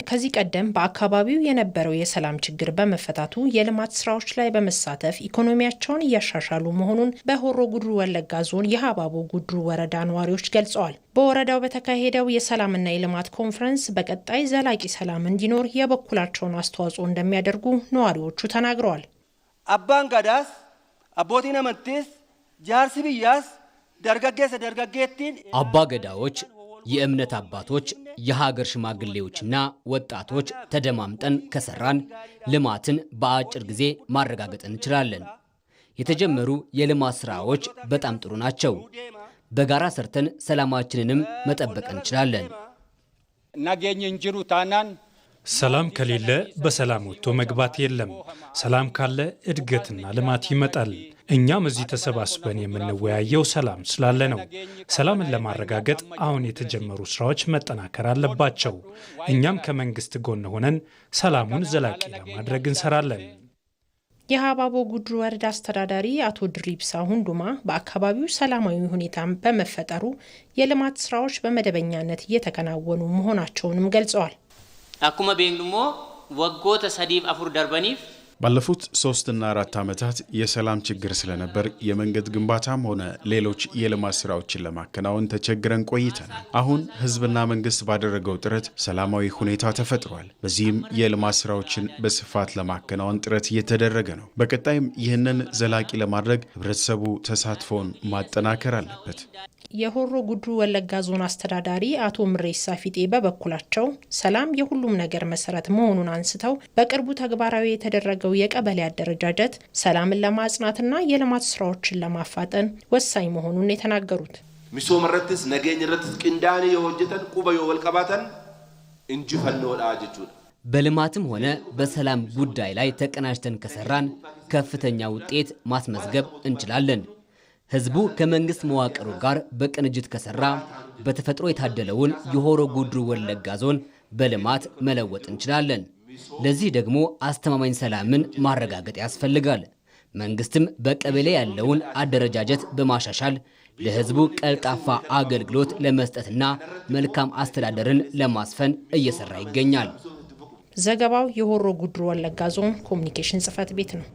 ከዚህ ቀደም በአካባቢው የነበረው የሰላም ችግር በመፈታቱ የልማት ስራዎች ላይ በመሳተፍ ኢኮኖሚያቸውን እያሻሻሉ መሆኑን በሆሮ ጉድሩ ወለጋ ዞን የሀባቦ ጉድሩ ወረዳ ነዋሪዎች ገልጸዋል። በወረዳው በተካሄደው የሰላምና የልማት ኮንፈረንስ በቀጣይ ዘላቂ ሰላም እንዲኖር የበኩላቸውን አስተዋጽኦ እንደሚያደርጉ ነዋሪዎቹ ተናግረዋል። አባን ጋዳስ አቦቲን አመንቲስ ጃርሲ ብያስ ደርጋጌሰ ደርጋጌቲን አባ ገዳዎች፣ የእምነት አባቶች፣ የሀገር ሽማግሌዎችና ወጣቶች ተደማምጠን ከሰራን ልማትን በአጭር ጊዜ ማረጋገጥ እንችላለን። የተጀመሩ የልማት ስራዎች በጣም ጥሩ ናቸው። በጋራ ሰርተን ሰላማችንንም መጠበቅ እንችላለን። ናገኝ እንጅሩ ታናን ሰላም ከሌለ በሰላም ወጥቶ መግባት የለም። ሰላም ካለ እድገትና ልማት ይመጣል። እኛም እዚህ ተሰባስበን የምንወያየው ሰላም ስላለ ነው። ሰላምን ለማረጋገጥ አሁን የተጀመሩ ስራዎች መጠናከር አለባቸው። እኛም ከመንግስት ጎን ሆነን ሰላሙን ዘላቂ ለማድረግ እንሰራለን። የሀባቦ ጉድሩ ወረዳ አስተዳዳሪ አቶ ድሪብሳ ሁንዱማ በአካባቢው ሰላማዊ ሁኔታ በመፈጠሩ የልማት ስራዎች በመደበኛነት እየተከናወኑ መሆናቸውንም ገልጸዋል። አኩመ ቤንግሞ ወጎተ ሰዲፍ አፉር ደርበኒፍ ባለፉት 3 እና 4 ዓመታት የሰላም ችግር ስለነበር የመንገድ ግንባታም ሆነ ሌሎች የልማት ስራዎችን ለማከናወን ተቸግረን ቆይተናል። አሁን ህዝብና መንግስት ባደረገው ጥረት ሰላማዊ ሁኔታ ተፈጥሯል። በዚህም የልማት ስራዎችን በስፋት ለማከናወን ጥረት እየተደረገ ነው። በቀጣይም ይህንን ዘላቂ ለማድረግ ህብረተሰቡ ተሳትፎን ማጠናከር አለበት። የሆሮ ጉድሩ ወለጋ ዞን አስተዳዳሪ አቶ ምሬሳ ፊጤ በበኩላቸው ሰላም የሁሉም ነገር መሰረት መሆኑን አንስተው በቅርቡ ተግባራዊ የተደረገው የቀበሌ አደረጃጀት ሰላምን ለማጽናትና የልማት ስራዎችን ለማፋጠን ወሳኝ መሆኑን የተናገሩት ሚሶም ረትስ ነገኝ ረትስ ቅንዳኔ የሆጀተን ቁበዮ ወልቀባተን እንጂፈኖዳ ጀቹ በልማትም ሆነ በሰላም ጉዳይ ላይ ተቀናጅተን ከሰራን ከፍተኛ ውጤት ማስመዝገብ እንችላለን። ህዝቡ ከመንግስት መዋቅሩ ጋር በቅንጅት ከሰራ በተፈጥሮ የታደለውን የሆሮ ጉድሩ ወለጋ ዞን በልማት መለወጥ እንችላለን። ለዚህ ደግሞ አስተማማኝ ሰላምን ማረጋገጥ ያስፈልጋል። መንግስትም በቀበሌ ያለውን አደረጃጀት በማሻሻል ለህዝቡ ቀልጣፋ አገልግሎት ለመስጠትና መልካም አስተዳደርን ለማስፈን እየሰራ ይገኛል። ዘገባው የሆሮ ጉድሩ ወለጋ ዞን ኮሙኒኬሽን ጽህፈት ቤት ነው።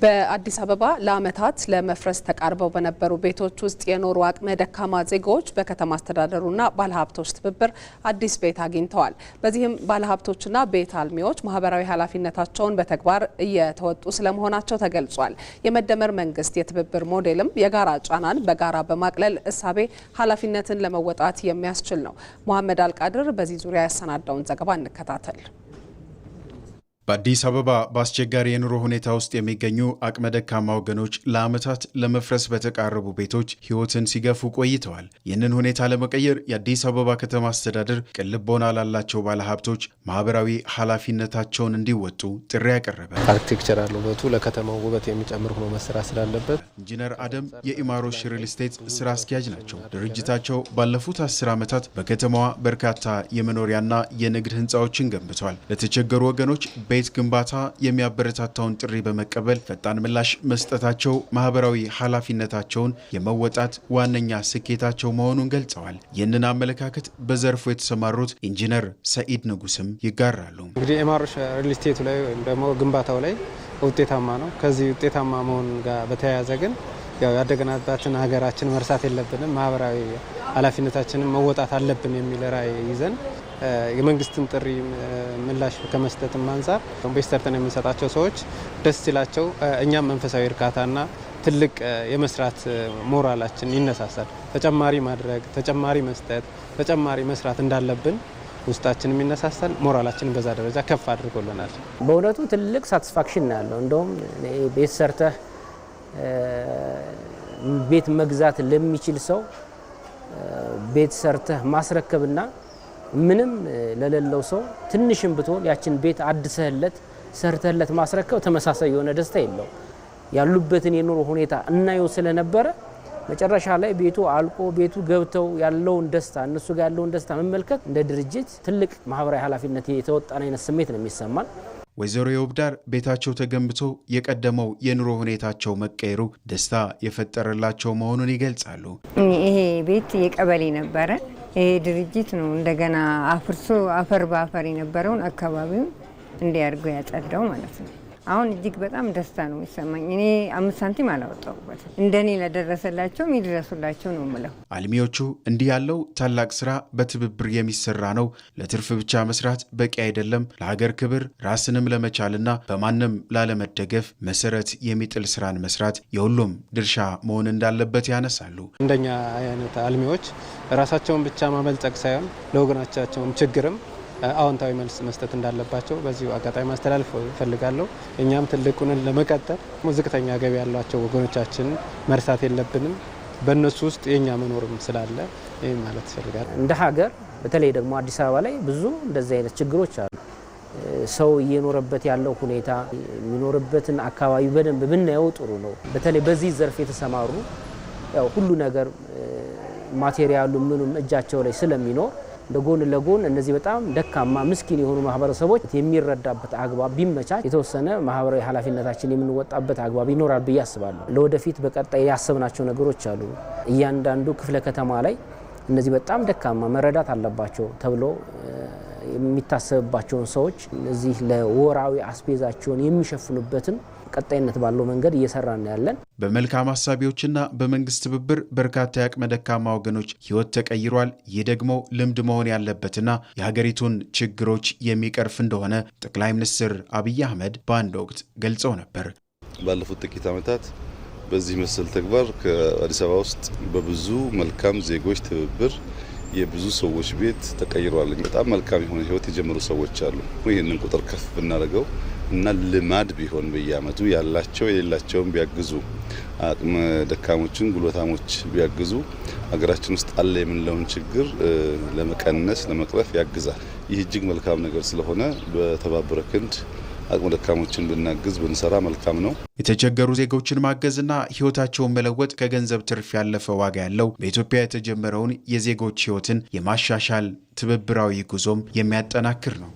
በአዲስ አበባ ለዓመታት ለመፍረስ ተቃርበው በነበሩ ቤቶች ውስጥ የኖሩ አቅመ ደካማ ዜጎች በከተማ አስተዳደሩና ባለሀብቶች ትብብር አዲስ ቤት አግኝተዋል። በዚህም ባለሀብቶችና ቤት አልሚዎች ማህበራዊ ኃላፊነታቸውን በተግባር እየተወጡ ስለመሆናቸው ተገልጿል። የመደመር መንግስት የትብብር ሞዴልም የጋራ ጫናን በጋራ በማቅለል እሳቤ ኃላፊነትን ለመወጣት የሚያስችል ነው። መሐመድ አልቃድር በዚህ ዙሪያ ያሰናዳውን ዘገባ እንከታተል። በአዲስ አበባ በአስቸጋሪ የኑሮ ሁኔታ ውስጥ የሚገኙ አቅመ ደካማ ወገኖች ለዓመታት ለመፍረስ በተቃረቡ ቤቶች ህይወትን ሲገፉ ቆይተዋል። ይህንን ሁኔታ ለመቀየር የአዲስ አበባ ከተማ አስተዳደር ቅን ልቦና ላላቸው ባለሀብቶች ማህበራዊ ኃላፊነታቸውን እንዲወጡ ጥሪ ያቀረበ። አርኪቴክቸራል ውበቱ ለከተማው ውበት የሚጨምር ሆኖ መስራት ስላለበት ኢንጂነር አደም የኢማሮሽ ሪል ስቴት ስራ አስኪያጅ ናቸው። ድርጅታቸው ባለፉት 10 ዓመታት በከተማዋ በርካታ የመኖሪያና የንግድ ህንፃዎችን ገንብቷል። ለተቸገሩ ወገኖች ቤት ግንባታ የሚያበረታታውን ጥሪ በመቀበል ፈጣን ምላሽ መስጠታቸው ማህበራዊ ኃላፊነታቸውን የመወጣት ዋነኛ ስኬታቸው መሆኑን ገልጸዋል። ይህንን አመለካከት በዘርፉ የተሰማሩት ኢንጂነር ሰኢድ ንጉስም ይጋራሉ። እንግዲህ ኢማሮሽ ሪል ስቴቱ ላይ ወይም ደግሞ ግንባታው ላይ ውጤታማ ነው። ከዚህ ውጤታማ መሆን ጋር በተያያዘ ግን ያው ያደገናባትን ሀገራችን መርሳት የለብንም፣ ማህበራዊ ኃላፊነታችንን መወጣት አለብን የሚል ራዕይ ይዘን የመንግስትን ጥሪ ምላሽ ከመስጠትም አንፃር ቤት ሰርተን የምንሰጣቸው ሰዎች ደስ ሲላቸው እኛም መንፈሳዊ እርካታና ትልቅ የመስራት ሞራላችን ይነሳሳል። ተጨማሪ ማድረግ፣ ተጨማሪ መስጠት፣ ተጨማሪ መስራት እንዳለብን ውስጣችንም ይነሳሳል። ሞራላችንን በዛ ደረጃ ከፍ አድርጎልናል። በእውነቱ ትልቅ ሳቲስፋክሽን ነው ያለው። እንደውም ቤት ሰርተህ ቤት መግዛት ለሚችል ሰው ቤት ሰርተህ ማስረከብና ምንም ለሌለው ሰው ትንሽም ብትሆን ያችን ቤት አድሰህለት ሰርተህለት ማስረከብ ተመሳሳይ የሆነ ደስታ የለው። ያሉበትን የኑሮ ሁኔታ እናየው ስለነበረ መጨረሻ ላይ ቤቱ አልቆ ቤቱ ገብተው ያለውን ደስታ እነሱ ጋር ያለውን ደስታ መመልከት እንደ ድርጅት ትልቅ ማህበራዊ ኃላፊነት የተወጣን አይነት ስሜት ነው የሚሰማን። ወይዘሮ የውብዳር ቤታቸው ተገንብቶ የቀደመው የኑሮ ሁኔታቸው መቀየሩ ደስታ የፈጠረላቸው መሆኑን ይገልጻሉ። ይሄ ቤት የቀበሌ ነበረ። ይሄ ድርጅት ነው እንደገና አፍርሶ አፈር ባፈር የነበረውን አካባቢውን እንዲያርገው ያጸዳው ማለት ነው። አሁን እጅግ በጣም ደስታ ነው የሚሰማኝ። እኔ 5 ሳንቲም አላወጣሁበት። እንደኔ ለደረሰላቸው የሚደረሱላቸው ነው የምለው። አልሚዎቹ እንዲህ ያለው ታላቅ ስራ በትብብር የሚሰራ ነው። ለትርፍ ብቻ መስራት በቂ አይደለም። ለሀገር ክብር ራስንም ለመቻልና በማንም ላለመደገፍ መሰረት የሚጥል ስራን መስራት የሁሉም ድርሻ መሆን እንዳለበት ያነሳሉ። እንደኛ አይነት አልሚዎች ራሳቸውን ብቻ ማበልጸግ ሳይሆን ለወገናቸውም ችግርም አዎንታዊ መልስ መስጠት እንዳለባቸው በዚሁ አጋጣሚ ማስተላለፍ እፈልጋለሁ። እኛም ትልቁን ለመቀጠል ዝቅተኛ ገቢ ያላቸው ወገኖቻችን መርሳት የለብንም። በእነሱ ውስጥ የኛ መኖርም ስላለ ይህ ማለት እፈልጋለሁ። እንደ ሀገር በተለይ ደግሞ አዲስ አበባ ላይ ብዙ እንደዚህ አይነት ችግሮች አሉ። ሰው እየኖረበት ያለው ሁኔታ የሚኖርበትን አካባቢ በደንብ ብናየው ጥሩ ነው። በተለይ በዚህ ዘርፍ የተሰማሩ ያው ሁሉ ነገር ማቴሪያሉ ምኑም እጃቸው ላይ ስለሚኖር ለጎን ለጎን እነዚህ በጣም ደካማ ምስኪን የሆኑ ማህበረሰቦች የሚረዳበት አግባብ ቢመቻች የተወሰነ ማህበራዊ ኃላፊነታችን የምንወጣበት አግባብ ይኖራል ብዬ አስባለሁ። ለወደፊት በቀጣይ ያሰብናቸው ነገሮች አሉ። እያንዳንዱ ክፍለ ከተማ ላይ እነዚህ በጣም ደካማ መረዳት አለባቸው ተብሎ የሚታሰብባቸውን ሰዎች እነዚህ ለወራዊ አስቤዛቸውን የሚሸፍኑበትን ቀጣይነት ባለው መንገድ እየሰራን ያለን። በመልካም ሀሳቢዎችና በመንግስት ትብብር በርካታ የአቅመ ደካማ ወገኖች ህይወት ተቀይሯል። ይህ ደግሞ ልምድ መሆን ያለበትና የሀገሪቱን ችግሮች የሚቀርፍ እንደሆነ ጠቅላይ ሚኒስትር አብይ አህመድ በአንድ ወቅት ገልጸው ነበር። ባለፉት ጥቂት ዓመታት በዚህ መሰል ተግባር ከአዲስ አበባ ውስጥ በብዙ መልካም ዜጎች ትብብር የብዙ ሰዎች ቤት ተቀይሯል። በጣም መልካም የሆነ ህይወት የጀመሩ ሰዎች አሉ። ይህንን ቁጥር ከፍ ብናደርገው እና ልማድ ቢሆን በየአመቱ ያላቸው የሌላቸውን ቢያግዙ አቅመ ደካሞችን ጉልበታሞች ቢያግዙ ሀገራችን ውስጥ አለ የምንለውን ችግር ለመቀነስ ለመቅረፍ ያግዛል። ይህ እጅግ መልካም ነገር ስለሆነ በተባበረ ክንድ አቅመ ደካሞችን ብናግዝ ብንሰራ መልካም ነው። የተቸገሩ ዜጎችን ማገዝና ህይወታቸውን መለወጥ ከገንዘብ ትርፍ ያለፈ ዋጋ ያለው በኢትዮጵያ የተጀመረውን የዜጎች ህይወትን የማሻሻል ትብብራዊ ጉዞም የሚያጠናክር ነው።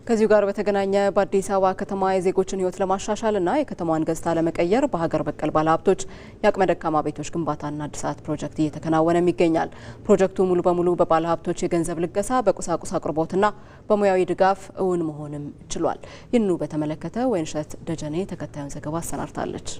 ከዚሁ ጋር በተገናኘ በአዲስ አበባ ከተማ የዜጎችን ህይወት ለማሻሻልና የከተማዋን ገጽታ ለመቀየር በሀገር በቀል ባለሀብቶች የአቅመ ደካማ ቤቶች ግንባታና እድሳት ፕሮጀክት እየተከናወነም ይገኛል። ፕሮጀክቱ ሙሉ በሙሉ በባለሀብቶች የገንዘብ ልገሳ፣ በቁሳቁስ አቅርቦትና በሙያዊ ድጋፍ እውን መሆንም ችሏል። ይህንኑ በተመለከተ ወይንሸት ደጀኔ ተከታዩን ዘገባ አሰናድታለች።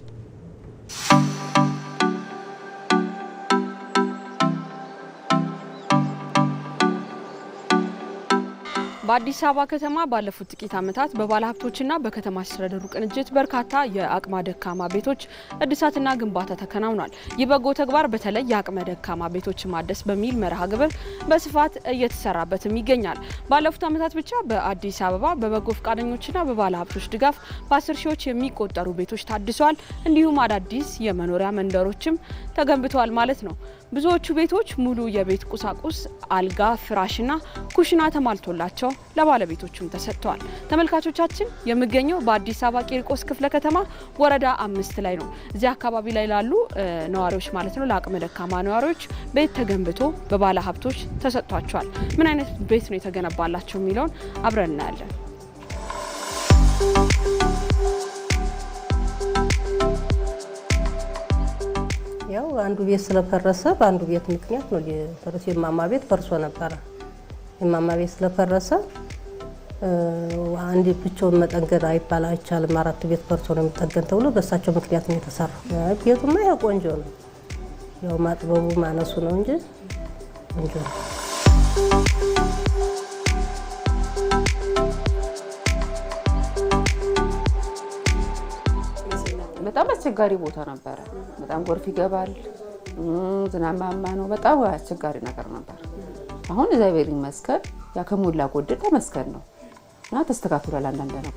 በአዲስ አበባ ከተማ ባለፉት ጥቂት ዓመታት በባለሀብቶችና በከተማ አስተዳደሩ ቅንጅት በርካታ የአቅመ ደካማ ቤቶች እድሳትና ግንባታ ተከናውኗል። ይህ በጎ ተግባር በተለይ የአቅመ ደካማ ቤቶች ማደስ በሚል መርሃ ግብር በስፋት እየተሰራበትም ይገኛል። ባለፉት ዓመታት ብቻ በአዲስ አበባ በበጎ ፈቃደኞችና በባለሀብቶች ድጋፍ በ10 ሺዎች የሚቆጠሩ ቤቶች ታድሰዋል። እንዲሁም አዳዲስ የመኖሪያ መንደሮችም ተገንብተዋል ማለት ነው። ብዙዎቹ ቤቶች ሙሉ የቤት ቁሳቁስ አልጋ፣ ፍራሽና ኩሽና ተሟልቶላቸው ለባለቤቶቹም ተሰጥተዋል። ተመልካቾቻችን የሚገኘው በአዲስ አበባ ቂርቆስ ክፍለ ከተማ ወረዳ 5 ላይ ነው። እዚህ አካባቢ ላይ ላሉ ነዋሪዎች ማለት ነው ለአቅመ ደካማ ነዋሪዎች ቤት ተገንብቶ በባለ ሀብቶች ተሰጥቷቸዋል። ምን አይነት ቤት ነው የተገነባላቸው የሚለውን አብረን እናያለን። ያው አንዱ ቤት ስለፈረሰ በአንዱ ቤት ምክንያት ነው የፈረሰ። የማማ ቤት ፈርሶ ነበር። የማማ ቤት ስለፈረሰ አንድ ብቻውን መጠገን አይቻልም። 4 ቤት ፈርሶ ነው የሚጠገን ተብሎ በእሳቸው ምክንያት ነው የተሰራው። ቤቱማ ያው ቆንጆ ነው። ያው ማጥበቡ ማነሱ ነው እንጂ ቆንጆ ነው። በጣም አስቸጋሪ ቦታ ነበረ። በጣም ጎርፍ ይገባል፣ ዝናባማ ነው። በጣም አስቸጋሪ ነገር ነበር። አሁን እግዚአብሔር ይመስገን ያ ከሞላ ጎደል ተመስገን ነው እና ተስተካክሏል። አንዳንድ ነው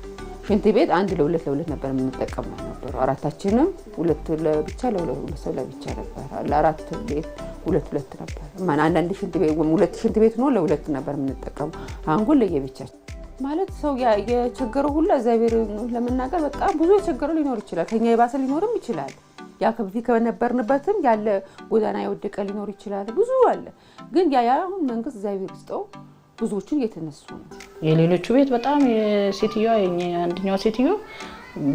ሽንት ቤት 1 ለ2 ነበር የምንጠቀመው ነበር። አራታችንም 2 ለብቻ ለ2 ሰው ለብቻ ነበር። ለአራት ቤት 2 ነበር። ማን አንዳንድ ሽንት ቤት 2 ሽንት ቤት ነው ለ2 ነበር የምንጠቀመው። አሁን ግን ለየብቻችን ማለት ሰው የቸገረው ሁሉ እግዚአብሔር ለመናገር በጣም ብዙ የቸገረው ሊኖር ይችላል። ከኛ የባሰ ሊኖርም ይችላል። ያ ከበፊት ከነበርንበትም ያለ ጎዳና የወደቀ ሊኖር ይችላል። ብዙ አለ። ግን ያ አሁን መንግስት እግዚአብሔር ይስጠው ብዙዎችን እየተነሱ ነው። የሌሎቹ ቤት በጣም የሴትዮዋ አንደኛዋ ሴትዮ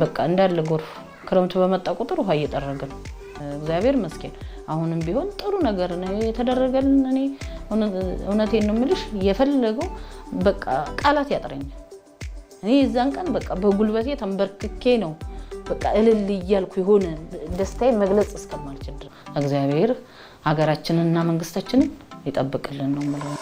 በቃ እንዳለ ጎርፍ ክረምቱ በመጣ ቁጥር ውሃ እየጠረገ ነው። እግዚአብሔር ይመስገን አሁንም ቢሆን ጥሩ ነገር ነው የተደረገልን። እኔ እውነቴን ነው የምልሽ የፈለገው በቃ ቃላት ያጥረኛል። እኔ የዛን ቀን በቃ በጉልበቴ ተንበርክኬ ነው በቃ እልል እያልኩ የሆነ ደስታዬን መግለጽ እስከማልችል ድረስ እግዚአብሔር ሀገራችንንና መንግስታችንን ይጠብቅልን ነው የምለው።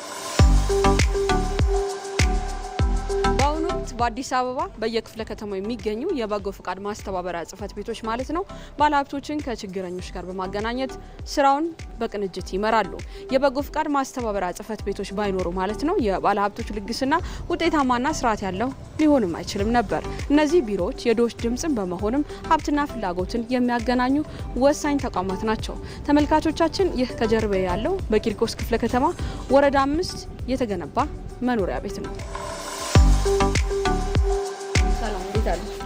በአዲስ አበባ በየክፍለ ከተማው የሚገኙ የበጎ ፍቃድ ማስተባበሪያ ጽህፈት ቤቶች ማለት ነው ባለሀብቶችን ከችግረኞች ጋር በማገናኘት ስራውን በቅንጅት ይመራሉ። የበጎ ፍቃድ ማስተባበሪያ ጽህፈት ቤቶች ባይኖሩ ማለት ነው የባለሀብቶች ልግስና ውጤታማና ስርዓት ያለው ሊሆንም አይችልም ነበር። እነዚህ ቢሮዎች የድሆች ድምጽን በመሆንም ሀብትና ፍላጎትን የሚያገናኙ ወሳኝ ተቋማት ናቸው። ተመልካቾቻችን ይህ ከጀርባ ያለው በቂርቆስ ክፍለ ከተማ ወረዳ 5 የተገነባ መኖሪያ ቤት ነው።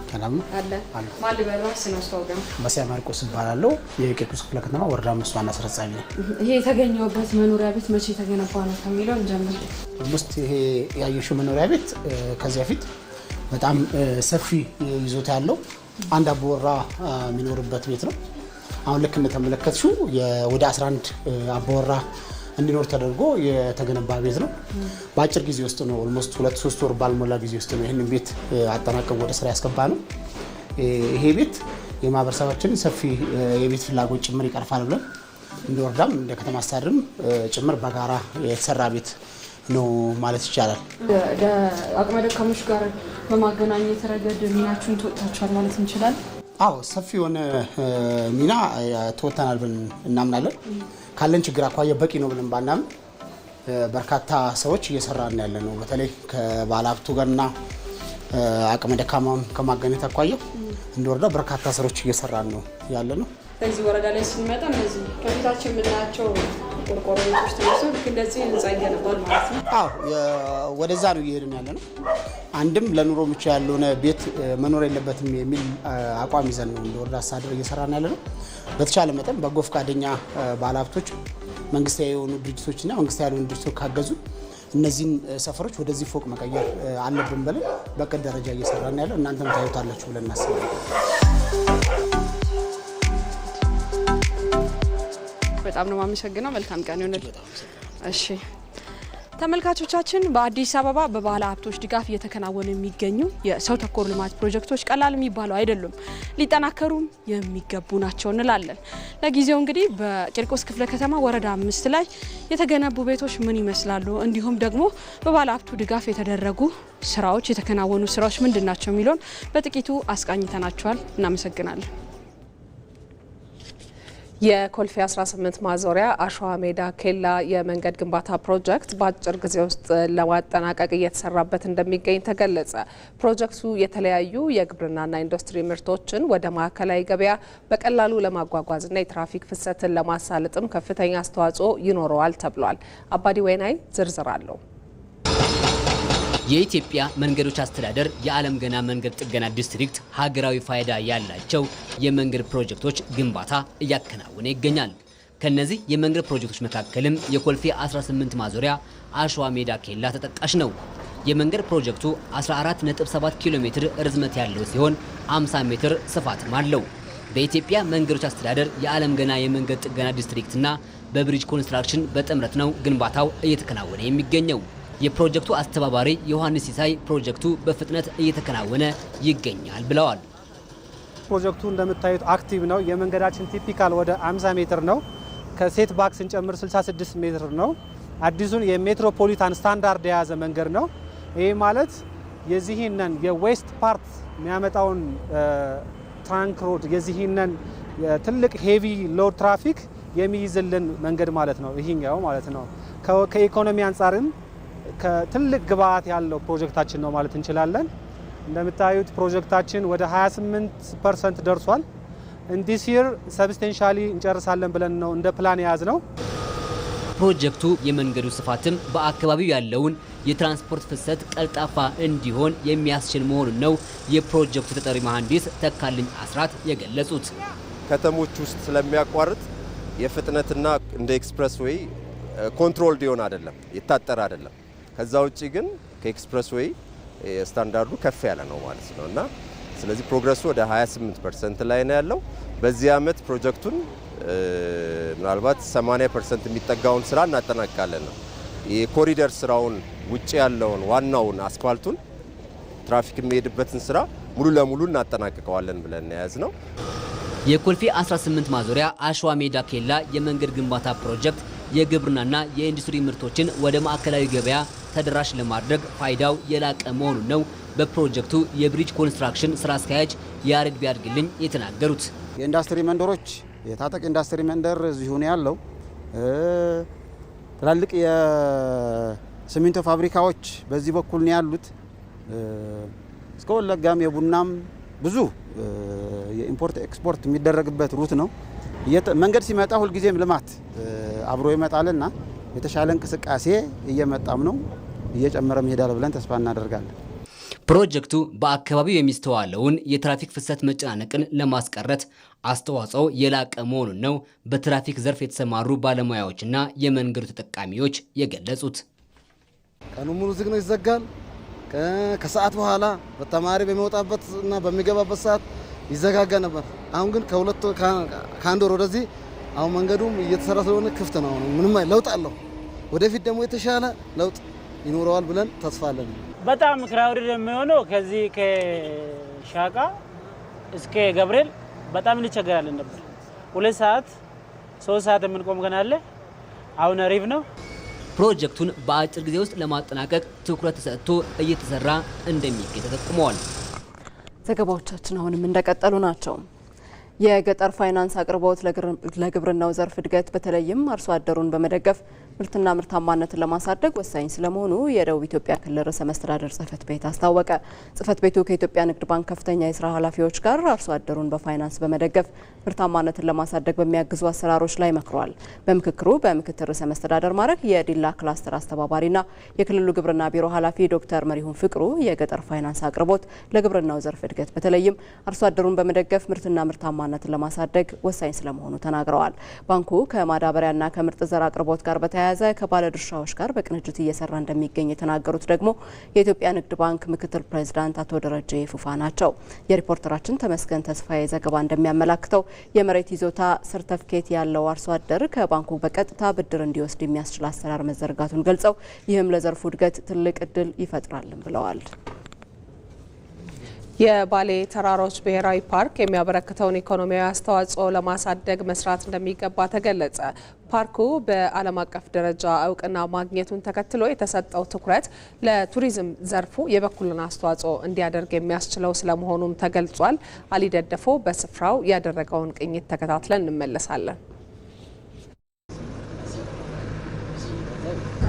ሰላም አለ ማልበራስ ነው ስታውቀም መሳይ ማርቆስ ይባላል። የቂርቆስ ክፍለ ከተማ ወረዳ 5 ዋና ስራ አስፈጻሚ ነኝ። ይሄ የተገኘበት መኖሪያ ቤት መቼ ተገነባ ነው ከሚለው እንጀምር። ውስጥ ይሄ ያየሽው መኖሪያ ቤት ከዚህ በፊት በጣም ሰፊ ይዞታ ያለው አንድ አባወራ የሚኖርበት ቤት ነው። አሁን ልክ እንደተመለከትሽው ወደ 11 አባወራ እንዲኖር ተደርጎ የተገነባ ቤት ነው። በአጭር ጊዜ ውስጥ ነው ኦልሞስት 2-3 ወር ባልሞላ ጊዜ ውስጥ ነው ይሄንን ቤት አጠናቀው ወደ ስራ ያስገባ ነው። ይሄ ቤት የማህበረሰባችንን ሰፊ የቤት ፍላጎት ጭምር ይቀርፋል ብለን እንደ ወረዳም እንደ ከተማ አስተዳደርም ጭምር በጋራ የተሰራ ቤት ነው ማለት ይቻላል። አቅመ ደካሞች ጋር በማገናኘት ረገድ ሚናችሁን ተወጥታችኋል ማለት እንችላለን? አዎ ሰፊ የሆነ ሚና ተወጥተናል ብለን እናምናለን። ካለን ችግር አኳያ በቂ ነው ብለን ባናምን በርካታ ሰዎች እየሰራን ያለ ነው። በተለይ ከባለሀብቱ ጋርና አቅመ ደካማም ከማገኘት አኳያ እንደ ወረዳ በርካታ ስራዎች እየሰራን ነው ያለ ነው። እዚህ ወረዳ ላይ ስንመጣ እነዚህ ከፊታችን የምናያቸው ቆርቆሮ ቤቶች ተነስተው ልክ እንደዚህ ህንጻ ይገነባል ማለት ነው። አዎ ወደዛ ነው እየሄድን ያለ ነው። አንድም ለኑሮ ምቹ ያልሆነ ቤት መኖር የለበትም የሚል አቋም ይዘን ነው እንደ ወረዳ አስተዳደር እየሰራን ያለ ነው። በተቻለ መጠን በጎ ፈቃደኛ ባለሀብቶች፣ መንግስታዊ የሆኑ ድርጅቶችና መንግስታዊ ያልሆኑ ድርጅቶች ካገዙ እነዚህን ሰፈሮች ወደዚህ ፎቅ መቀየር አለብን ብለን በቅድ ደረጃ እየሰራን ያለው እናንተም ታዩታላችሁ ብለን እናስባለን። በጣም ነው የማመሰግነው። መልካም ቀን ይሁንልህ። እሺ ተመልካቾቻችን፣ በአዲስ አበባ በባለ ሀብቶች ድጋፍ እየተከናወኑ የሚገኙ የሰው ተኮር ልማት ፕሮጀክቶች ቀላል የሚባሉ አይደሉም፣ ሊጠናከሩም የሚገቡ ናቸው እንላለን። ለጊዜው እንግዲህ በቂርቆስ ክፍለ ከተማ ወረዳ 5 ላይ የተገነቡ ቤቶች ምን ይመስላሉ፣ እንዲሁም ደግሞ በባለ ሀብቱ ድጋፍ የተደረጉ ስራዎች የተከናወኑ ስራዎች ምንድናቸው የሚለውን በጥቂቱ አስቃኝተናቸዋል። እናመሰግናለን። የኮልፌ 18 ማዞሪያ አሸዋ ሜዳ ኬላ የመንገድ ግንባታ ፕሮጀክት በአጭር ጊዜ ውስጥ ለማጠናቀቅ እየተሰራበት እንደሚገኝ ተገለጸ። ፕሮጀክቱ የተለያዩ የግብርናና ኢንዱስትሪ ምርቶችን ወደ ማዕከላዊ ገበያ በቀላሉ ለማጓጓዝና የትራፊክ ፍሰትን ለማሳለጥም ከፍተኛ አስተዋጽኦ ይኖረዋል ተብሏል። አባዲ ወይናይ ዝርዝር አለው። የኢትዮጵያ መንገዶች አስተዳደር የዓለም ገና መንገድ ጥገና ዲስትሪክት ሀገራዊ ፋይዳ ያላቸው የመንገድ ፕሮጀክቶች ግንባታ እያከናወነ ይገኛል። ከነዚህ የመንገድ ፕሮጀክቶች መካከልም የኮልፌ 18 ማዞሪያ አሸዋ ሜዳ ኬላ ተጠቃሽ ነው። የመንገድ ፕሮጀክቱ 14.7 ኪሎ ሜትር ርዝመት ያለው ሲሆን 50 ሜትር ስፋትም አለው። በኢትዮጵያ መንገዶች አስተዳደር የዓለም ገና የመንገድ ጥገና ዲስትሪክትና በብሪጅ ኮንስትራክሽን በጥምረት ነው ግንባታው እየተከናወነ የሚገኘው። የፕሮጀክቱ አስተባባሪ ዮሐንስ ሲሳይ ፕሮጀክቱ በፍጥነት እየተከናወነ ይገኛል ብለዋል። ፕሮጀክቱ እንደምታዩት አክቲቭ ነው። የመንገዳችን ቲፒካል ወደ 50 ሜትር ነው። ከሴት ባክ ስንጨምር 66 ሜትር ነው። አዲሱን የሜትሮፖሊታን ስታንዳርድ የያዘ መንገድ ነው። ይህ ማለት የዚህንን የዌስት ፓርት የሚያመጣውን ትራንክ ሮድ የዚህንን ትልቅ ሄቪ ሎድ ትራፊክ የሚይዝልን መንገድ ማለት ነው። ይሄኛው ማለት ነው። ከኢኮኖሚ አንጻርም ከትልቅ ግብአት ያለው ፕሮጀክታችን ነው ማለት እንችላለን። እንደምታዩት ፕሮጀክታችን ወደ 28% ደርሷል። እንዲስ ይር ሰብስቴንሻሊ እንጨርሳለን ብለን ነው እንደ ፕላን የያዝ ነው። ፕሮጀክቱ የመንገዱ ስፋትም በአካባቢው ያለውን የትራንስፖርት ፍሰት ቀልጣፋ እንዲሆን የሚያስችል መሆኑን ነው የፕሮጀክቱ ተጠሪ መሐንዲስ ተካልኝ አስራት የገለጹት። ከተሞች ውስጥ ስለሚያቋርጥ የፍጥነትና እንደ ኤክስፕረስ ዌይ ኮንትሮልድ ይሆን አይደለም፣ የታጠረ አይደለም። ከዛ ውጪ ግን ከኤክስፕረስ ዌይ ስታንዳርዱ ከፍ ያለ ነው ማለት ነው እና ስለዚህ ፕሮግረሱ ወደ 28% ላይ ነው ያለው። በዚህ አመት ፕሮጀክቱን ምናልባት 80% የሚጠጋውን ስራ እናጠናቅቃለን ነው። የኮሪደር ስራውን ውጪ ያለውን ዋናውን አስፋልቱን ትራፊክ የሚሄድበትን ስራ ሙሉ ለሙሉ እናጠናቅቀዋለን ብለን ያዝ ነው። የኮልፌ 18 ማዞሪያ አሸዋ ሜዳ ኬላ የመንገድ ግንባታ ፕሮጀክት የግብርናና የኢንዱስትሪ ምርቶችን ወደ ማዕከላዊ ገበያ ተደራሽ ለማድረግ ፋይዳው የላቀ መሆኑን ነው በፕሮጀክቱ የብሪጅ ኮንስትራክሽን ስራ አስኪያጅ ያሬድ ቢያድግልኝ የተናገሩት። የኢንዱስትሪ መንደሮች የታጠቅ ኢንዱስትሪ መንደር እዚሁ ነው ያለው። ትላልቅ የሲሚንቶ ፋብሪካዎች በዚህ በኩል ነው ያሉት። እስከ ወለጋም የቡናም ብዙ የኢምፖርት ኤክስፖርት የሚደረግበት ሩት ነው። መንገድ ሲመጣ ሁልጊዜም ልማት አብሮ ይመጣልና የተሻለ እንቅስቃሴ እየመጣም ነው እየጨመረ ይሄዳል ብለን ተስፋ እናደርጋለን። ፕሮጀክቱ በአካባቢው የሚስተዋለውን የትራፊክ ፍሰት መጨናነቅን ለማስቀረት አስተዋጽኦ የላቀ መሆኑን ነው በትራፊክ ዘርፍ የተሰማሩ ባለሙያዎችና የመንገዱ ተጠቃሚዎች የገለጹት። ቀኑ ሙሉ ዝግ ነው፣ ይዘጋል። ከሰዓት በኋላ በተማሪ በሚወጣበት እና በሚገባበት ሰዓት ይዘጋጋ ነበር። አሁን ግን ከአንድ ወር ወደዚህ አሁን መንገዱም እየተሰራ ስለሆነ ክፍት ነው። ምንም ለውጥ አለው። ወደፊት ደግሞ የተሻለ ለውጥ ይኖረዋል ብለን ተስፋ አለን። በጣም ክራውድድ የሚሆነው ከዚህ ከሻቃ እስከ ገብርኤል በጣም እንቸገራለን ነበር። 2 ሰዓት 3 ሰዓት የምንቆም ከናለ አሁን አሪፍ ነው። ፕሮጀክቱን በአጭር ጊዜ ውስጥ ለማጠናቀቅ ትኩረት ተሰጥቶ እየተሰራ እንደሚገኝ ተጠቁመዋል። ዘገባዎቻችን አሁንም እንደቀጠሉ ናቸው። የገጠር ፋይናንስ አቅርቦት ለግብርናው ዘርፍ እድገት በተለይም አርሶ አደሩን በመደገፍ ምርትና ምርታማነትን ለማሳደግ ወሳኝ ስለመሆኑ የደቡብ ኢትዮጵያ ክልል ርዕሰ መስተዳድር ጽሕፈት ቤት አስታወቀ። ጽሕፈት ቤቱ ከኢትዮጵያ ንግድ ባንክ ከፍተኛ የስራ ኃላፊዎች ጋር አርሶ አደሩን በፋይናንስ በመደገፍ ምርታማነትን ለማሳደግ በሚያግዙ አሰራሮች ላይ መክሯል። በምክክሩ በምክትል ርዕሰ መስተዳድር ማዕረግ የዲላ ክላስተር አስተባባሪና የክልሉ ግብርና ቢሮ ኃላፊ ዶክተር መሪሁን ፍቅሩ የገጠር ፋይናንስ አቅርቦት ለግብርናው ዘርፍ እድገት በተለይም አርሶ አደሩን በመደገፍ ምርትና ምርታማነትን ለማሳደግ ወሳኝ ስለመሆኑ ተናግረዋል። ባንኩ ከማዳበሪያና ከምርጥ ዘር አቅርቦት ጋር በተያያዘ ከባለድርሻዎች ጋር በቅንጅት እየሰራ እንደሚገኝ የተናገሩት ደግሞ የኢትዮጵያ ንግድ ባንክ ምክትል ፕሬዝዳንት አቶ ደረጀ ፉፋ ናቸው። የሪፖርተራችን ተመስገን ተስፋዬ ዘገባ እንደሚያመላክተው የመሬት ይዞታ ሰርተፍኬት ያለው አርሶ አደር ከባንኩ በቀጥታ ብድር እንዲወስድ የሚያስችል አሰራር መዘርጋቱን ገልጸው ይህም ለዘርፉ እድገት ትልቅ እድል ይፈጥራልን ብለዋል። የባሌ ተራሮች ብሔራዊ ፓርክ የሚያበረክተውን ኢኮኖሚያዊ አስተዋጽኦ ለማሳደግ መስራት እንደሚገባ ተገለጸ። ፓርኩ በዓለም አቀፍ ደረጃ እውቅና ማግኘቱን ተከትሎ የተሰጠው ትኩረት ለቱሪዝም ዘርፉ የበኩልን አስተዋጽኦ እንዲያደርግ የሚያስችለው ስለመሆኑም ተገልጿል። አሊ ደደፎ በስፍራው ያደረገውን ቅኝት ተከታትለን እንመለሳለን።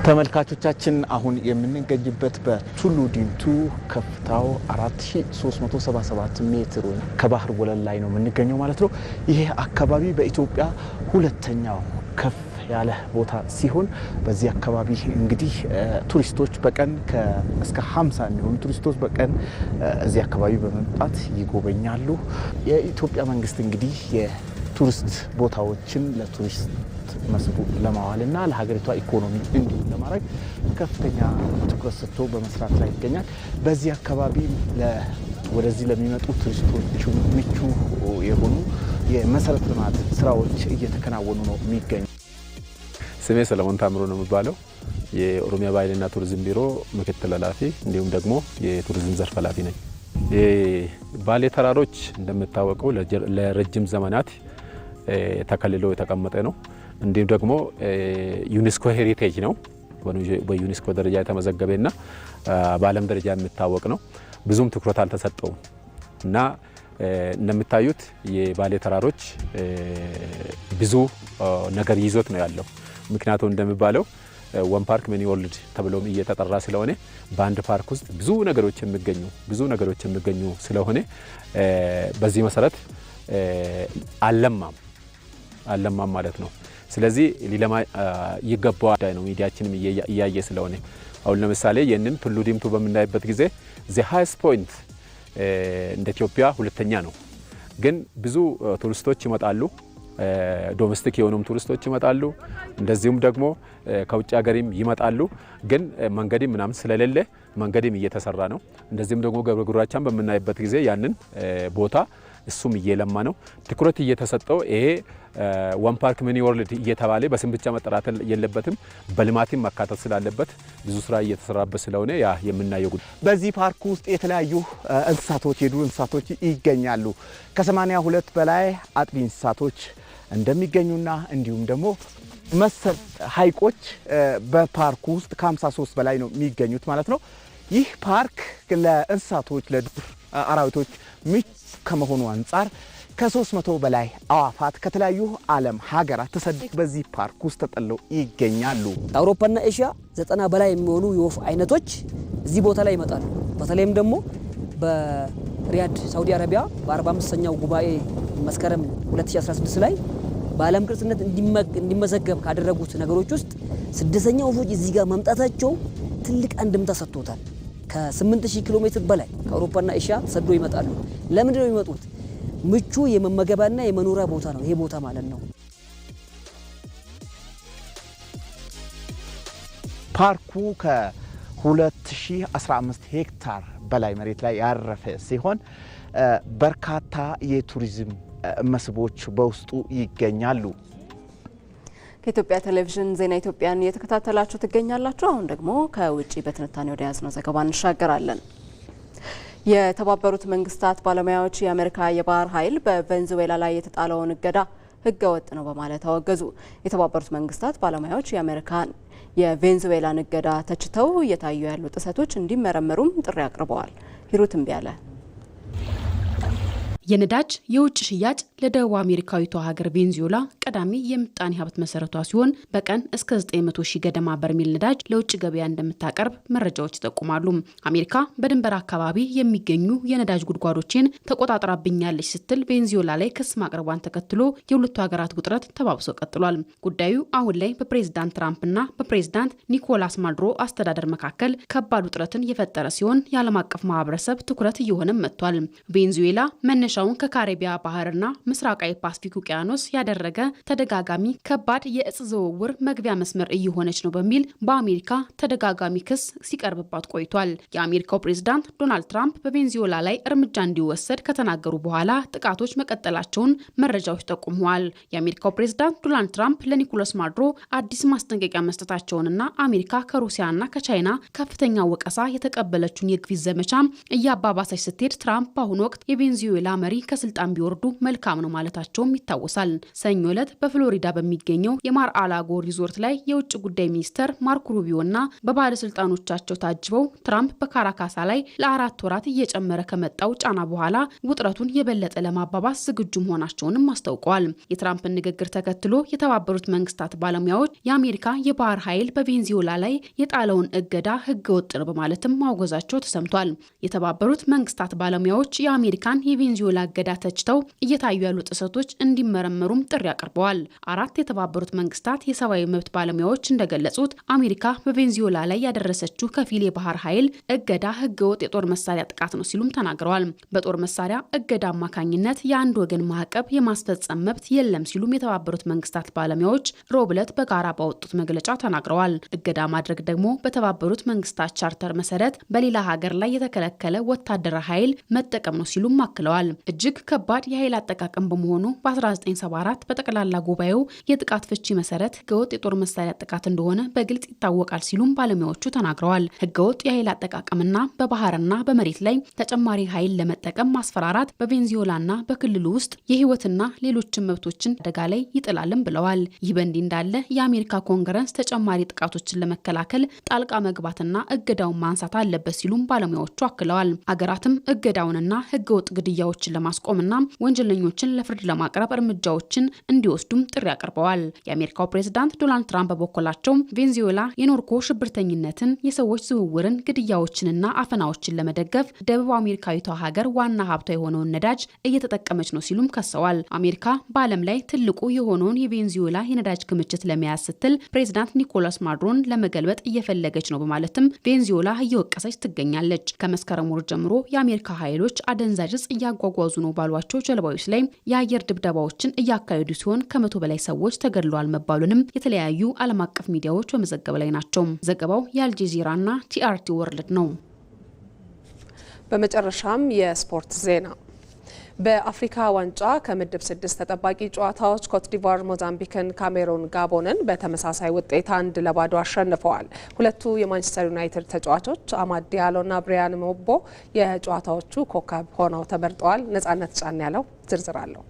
ተመልካቾቻችን አሁን የምንገኝበት በቱሉ ዲምቱ ከፍታው 4377 ሜትር ከባህር ወለል ላይ ነው የምንገኘው ማለት ነው። ይሄ አካባቢ በኢትዮጵያ ሁለተኛው ከፍ ያለ ቦታ ሲሆን በዚህ አካባቢ እንግዲህ ቱሪስቶች በቀን እስከ 50 የሚሆኑ ቱሪስቶች በቀን እዚህ አካባቢ በመምጣት ይጎበኛሉ። የኢትዮጵያ መንግስት እንግዲህ የቱሪስት ቦታዎችን ለቱሪስት መስህብ ለማዋልና ለሀገሪቷ ኢኮኖሚ እንዲሁም ለማድረግ ከፍተኛ ትኩረት ሰጥቶ በመስራት ላይ ይገኛል። በዚህ አካባቢ ወደዚህ ለሚመጡ ቱሪስቶች ምቹ የሆኑ የመሰረተ ልማት ስራዎች እየተከናወኑ ነው የሚገኙ። ስሜ ሰለሞን ታምሮ ነው የሚባለው። የኦሮሚያ ባህልና ቱሪዝም ቢሮ ምክትል ኃላፊ እንዲሁም ደግሞ የቱሪዝም ዘርፍ ኃላፊ ነኝ። የባሌ ተራሮች እንደምታወቀው ለረጅም ዘመናት ተከልሎ የተቀመጠ ነው። እንዲሁም ደግሞ ዩኔስኮ ሄሪቴጅ ነው። በዩኔስኮ ደረጃ የተመዘገበና በዓለም ደረጃ የሚታወቅ ነው። ብዙም ትኩረት አልተሰጠውም እና እንደምታዩት የባሌ ተራሮች ብዙ ነገር ይዞት ነው ያለው። ምክንያቱም እንደሚባለው ወን ፓርክ ሚኒ ወርልድ ተብሎም እየተጠራ ስለሆነ በአንድ ፓርክ ውስጥ ብዙ ነገሮች የሚገኙ ስለሆነ በዚህ መሰረት አለማም ማለት ነው። ስለዚህ ሊለማ ይገባዋል ነው ሚዲያችንም እያየ ስለሆነ አሁን ለምሳሌ የነን ቱሉ ዲምቱ በምናይበት ጊዜ ዘ ሃይስት ፖይንት እንደ ኢትዮጵያ ሁለተኛ ነው። ግን ብዙ ቱሪስቶች ይመጣሉ። ዶሜስቲክ የሆኑም ቱሪስቶች ይመጣሉ። እንደዚሁም ደግሞ ከውጭ ሀገርም ይመጣሉ። ግን መንገድም ምናምን ስለሌለ መንገድም እየተሰራ ነው። እንደዚሁም ደግሞ ገብረ ጉራቻን በምናይበት ጊዜ ያንን ቦታ እሱም እየለማ ነው። ትኩረት እየተሰጠው ይሄ ወን ፓርክ ሚኒ ወርልድ እየተባለ በስም ብቻ መጠራት የለበትም። በልማትም መካተት ስላለበት ብዙ ስራ እየተሰራበት ስለሆነ ያ የምናየው ጉዳይ። በዚህ ፓርክ ውስጥ የተለያዩ እንስሳቶች የዱር እንስሳቶች ይገኛሉ። ከ82 በላይ አጥቢ እንስሳቶች እንደሚገኙና እንዲሁም ደግሞ መሰል ሐይቆች በፓርኩ ውስጥ ከ53 በላይ ነው የሚገኙት ማለት ነው። ይህ ፓርክ ለእንስሳቶች ለዱር አራዊቶች ምቹ ከመሆኑ አንጻር ከ300 በላይ አዋፋት ከተለያዩ ዓለም ሀገራት ተሰደው በዚህ ፓርክ ውስጥ ተጠልለው ይገኛሉ። ከአውሮፓና ኤሽያ 90 በላይ የሚሆኑ የወፍ አይነቶች እዚህ ቦታ ላይ ይመጣሉ። በተለይም ደግሞ በሪያድ ሳውዲ አረቢያ በ45ኛው ጉባኤ መስከረም 2016 ላይ በዓለም ቅርስነት እንዲመዘገብ ካደረጉት ነገሮች ውስጥ ስደተኛ ወፎች እዚህ ጋር መምጣታቸው ትልቅ አንድምታ ሰጥቶታል። ከ8000 ኪሎ ሜትር በላይ ከአውሮፓና ኤሽያ ተሰደው ይመጣሉ። ለምንድን ነው የሚመጡት? ምቹ የመመገቢያና የመኖሪያ ቦታ ነው ይሄ ቦታ ማለት ነው። ፓርኩ ከ2015 ሄክታር በላይ መሬት ላይ ያረፈ ሲሆን በርካታ የቱሪዝም መስህቦች በውስጡ ይገኛሉ። ከኢትዮጵያ ቴሌቪዥን ዜና ኢትዮጵያን እየተከታተላችሁ ትገኛላችሁ። አሁን ደግሞ ከውጪ በትንታኔ ወደ ያዝነው ዘገባ እንሻገራለን። የተባበሩት መንግስታት ባለሙያዎች የአሜሪካ የባህር ኃይል በቬንዙዌላ ላይ የተጣለውን እገዳ ህገወጥ ነው በማለት አወገዙ። የተባበሩት መንግስታት ባለሙያዎች የአሜሪካን የቬንዙዌላን እገዳ ተችተው እየታዩ ያሉ ጥሰቶች እንዲመረመሩም ጥሪ አቅርበዋል። ሂሩት እምቢያለ የነዳጅ የውጭ ሽያጭ ለደቡብ አሜሪካዊቷ ሀገር ቬንዙዌላ ቀዳሚ የምጣኔ ሀብት መሰረቷ ሲሆን በቀን እስከ 900 ሺህ ገደማ በርሜል ነዳጅ ለውጭ ገበያ እንደምታቀርብ መረጃዎች ይጠቁማሉ። አሜሪካ በድንበር አካባቢ የሚገኙ የነዳጅ ጉድጓዶችን ተቆጣጥራብኛለች ስትል ቬንዙዌላ ላይ ክስ ማቅረቧን ተከትሎ የሁለቱ ሀገራት ውጥረት ተባብሶ ቀጥሏል። ጉዳዩ አሁን ላይ በፕሬዝዳንት ትራምፕና በፕሬዝዳንት ኒኮላስ ማዱሮ አስተዳደር መካከል ከባድ ውጥረትን የፈጠረ ሲሆን የዓለም አቀፍ ማህበረሰብ ትኩረት እየሆነ መጥቷል። ቬንዙዌላ መነሻውን ከካሪቢያ ባህርና ምስራቃዊ ፓሲፊክ ውቅያኖስ ያደረገ ተደጋጋሚ ከባድ የእጽ ዝውውር መግቢያ መስመር እየሆነች ነው በሚል በአሜሪካ ተደጋጋሚ ክስ ሲቀርብባት ቆይቷል። የአሜሪካው ፕሬዝዳንት ዶናልድ ትራምፕ በቬንዙዌላ ላይ እርምጃ እንዲወሰድ ከተናገሩ በኋላ ጥቃቶች መቀጠላቸውን መረጃዎች ጠቁመዋል። የአሜሪካው ፕሬዝዳንት ዶናልድ ትራምፕ ለኒኮላስ ማዱሮ አዲስ ማስጠንቀቂያ መስጠታቸውንና አሜሪካ ከሩሲያና ከቻይና ከፍተኛ ወቀሳ የተቀበለችውን የግፊት ዘመቻ እያባባሰች ስትሄድ ትራምፕ በአሁኑ ወቅት የቬንዙዌላ መሪ ከስልጣን ቢወርዱ መልካም ነው ማለታቸውም ይታወሳል። ሰኞ ዕለት በፍሎሪዳ በሚገኘው የማር አላጎ ሪዞርት ላይ የውጭ ጉዳይ ሚኒስተር ማርኮ ሩቢዮና በባለስልጣኖቻቸው ታጅበው ትራምፕ በካራካሳ ላይ ለ4 ወራት እየጨመረ ከመጣው ጫና በኋላ ውጥረቱን የበለጠ ለማባባስ ዝግጁ መሆናቸውንም አስታውቀዋል። የትራምፕን ንግግር ተከትሎ የተባበሩት መንግስታት ባለሙያዎች የአሜሪካ የባህር ኃይል በቬንዙዌላ ላይ የጣለውን እገዳ ህገወጥ ነው በማለትም ማውገዛቸው ተሰምቷል። የተባበሩት መንግስታት ባለሙያዎች የአሜሪካን የቬንዙዌላ እገዳ ተችተው እየታዩ ያሉ ጥሰቶች እንዲመረመሩም ጥሪ አቅርበዋል። 4 የተባበሩት መንግስታት የሰብአዊ መብት ባለሙያዎች እንደገለጹት አሜሪካ በቬንዙዌላ ላይ ያደረሰችው ከፊል የባህር ኃይል እገዳ ህገወጥ የጦር መሳሪያ ጥቃት ነው ሲሉም ተናግረዋል። በጦር መሳሪያ እገዳ አማካኝነት የአንድ ወገን ማዕቀብ የማስፈጸም መብት የለም ሲሉም የተባበሩት መንግስታት ባለሙያዎች ሮብ ዕለት በጋራ ባወጡት መግለጫ ተናግረዋል። እገዳ ማድረግ ደግሞ በተባበሩት መንግስታት ቻርተር መሰረት በሌላ ሀገር ላይ የተከለከለ ወታደራዊ ኃይል መጠቀም ነው ሲሉም አክለዋል። እጅግ ከባድ የኃይል አጠቃቀም በመሆኑ በ1974 በጠቅላላ ጉባኤው የጥቃት ፍቺ መሰረት ህገወጥ የጦር መሳሪያ ጥቃት እንደሆነ በግልጽ ይታወቃል ሲሉም ባለሙያዎቹ ተናግረዋል። ህገወጥ የኃይል አጠቃቀምና በባህርና በመሬት ላይ ተጨማሪ ኃይል ለመጠቀም ማስፈራራት በቬንዙዌላና በክልሉ ውስጥ የህይወትና ሌሎችን መብቶችን አደጋ ላይ ይጥላልም ብለዋል። ይህ በእንዲህ እንዳለ የአሜሪካ ኮንግረስ ተጨማሪ ጥቃቶችን ለመከላከል ጣልቃ መግባትና እገዳውን ማንሳት አለበት ሲሉም ባለሙያዎቹ አክለዋል። አገራትም እገዳውንና ህገወጥ ግድያዎችን ለማስቆምና ወንጀለኞችን ለፍርድ ለማቅረብ እርምጃዎችን እንዲወስዱም ጥሪ አቅርበዋል። የአሜሪካው ፕሬዝዳንት ዶናልድ ትራምፕ በበኩላቸው ቬንዙዌላ የናርኮ ሽብርተኝነትን፣ የሰዎች ዝውውርን፣ ግድያዎችንና አፈናዎችን ለመደገፍ ደቡብ አሜሪካዊቷ ሀገር ዋና ሀብቷ የሆነውን ነዳጅ እየተጠቀመች ነው ሲሉም ከሰዋል። አሜሪካ በዓለም ላይ ትልቁ የሆነውን የቬንዙዌላ የነዳጅ ክምችት ለመያዝ ስትል ፕሬዝዳንት ኒኮላስ ማዱሮን ለመገልበጥ እየፈለገች ነው በማለትም ቬንዙዌላ እየወቀሰች ትገኛለች። ከመስከረም ወር ጀምሮ የአሜሪካ ኃይሎች አደንዛዥ እጽ እያጓጓዙ ነው ባሏቸው ጀልባዎች ላይ የአየር ድብደባዎችን እያካሄዱ ሲሆን ከ100 በላይ ሰዎች ተገድለዋል መባሉንም የተለያዩ ዓለም አቀፍ ሚዲያዎች በመዘገብ ላይ ናቸው። ዘገባው የአልጀዚራና ቲአርቲ ወርልድ ነው። በመጨረሻም የስፖርት ዜና። በአፍሪካ ዋንጫ ከምድብ 6 ተጠባቂ ጨዋታዎች ኮትዲቫር ሞዛምቢክን፣ ካሜሩን ጋቦንን በተመሳሳይ ውጤት 1-0 አሸንፈዋል። ሁለቱ የማንቸስተር ዩናይትድ ተጫዋቾች አማድ ዲያሎና ብሪያን ሞቦ የጨዋታዎቹ ኮከብ ሆነው ተመርጠዋል። ነጻነት ጫን ያለው ዝርዝር አለው።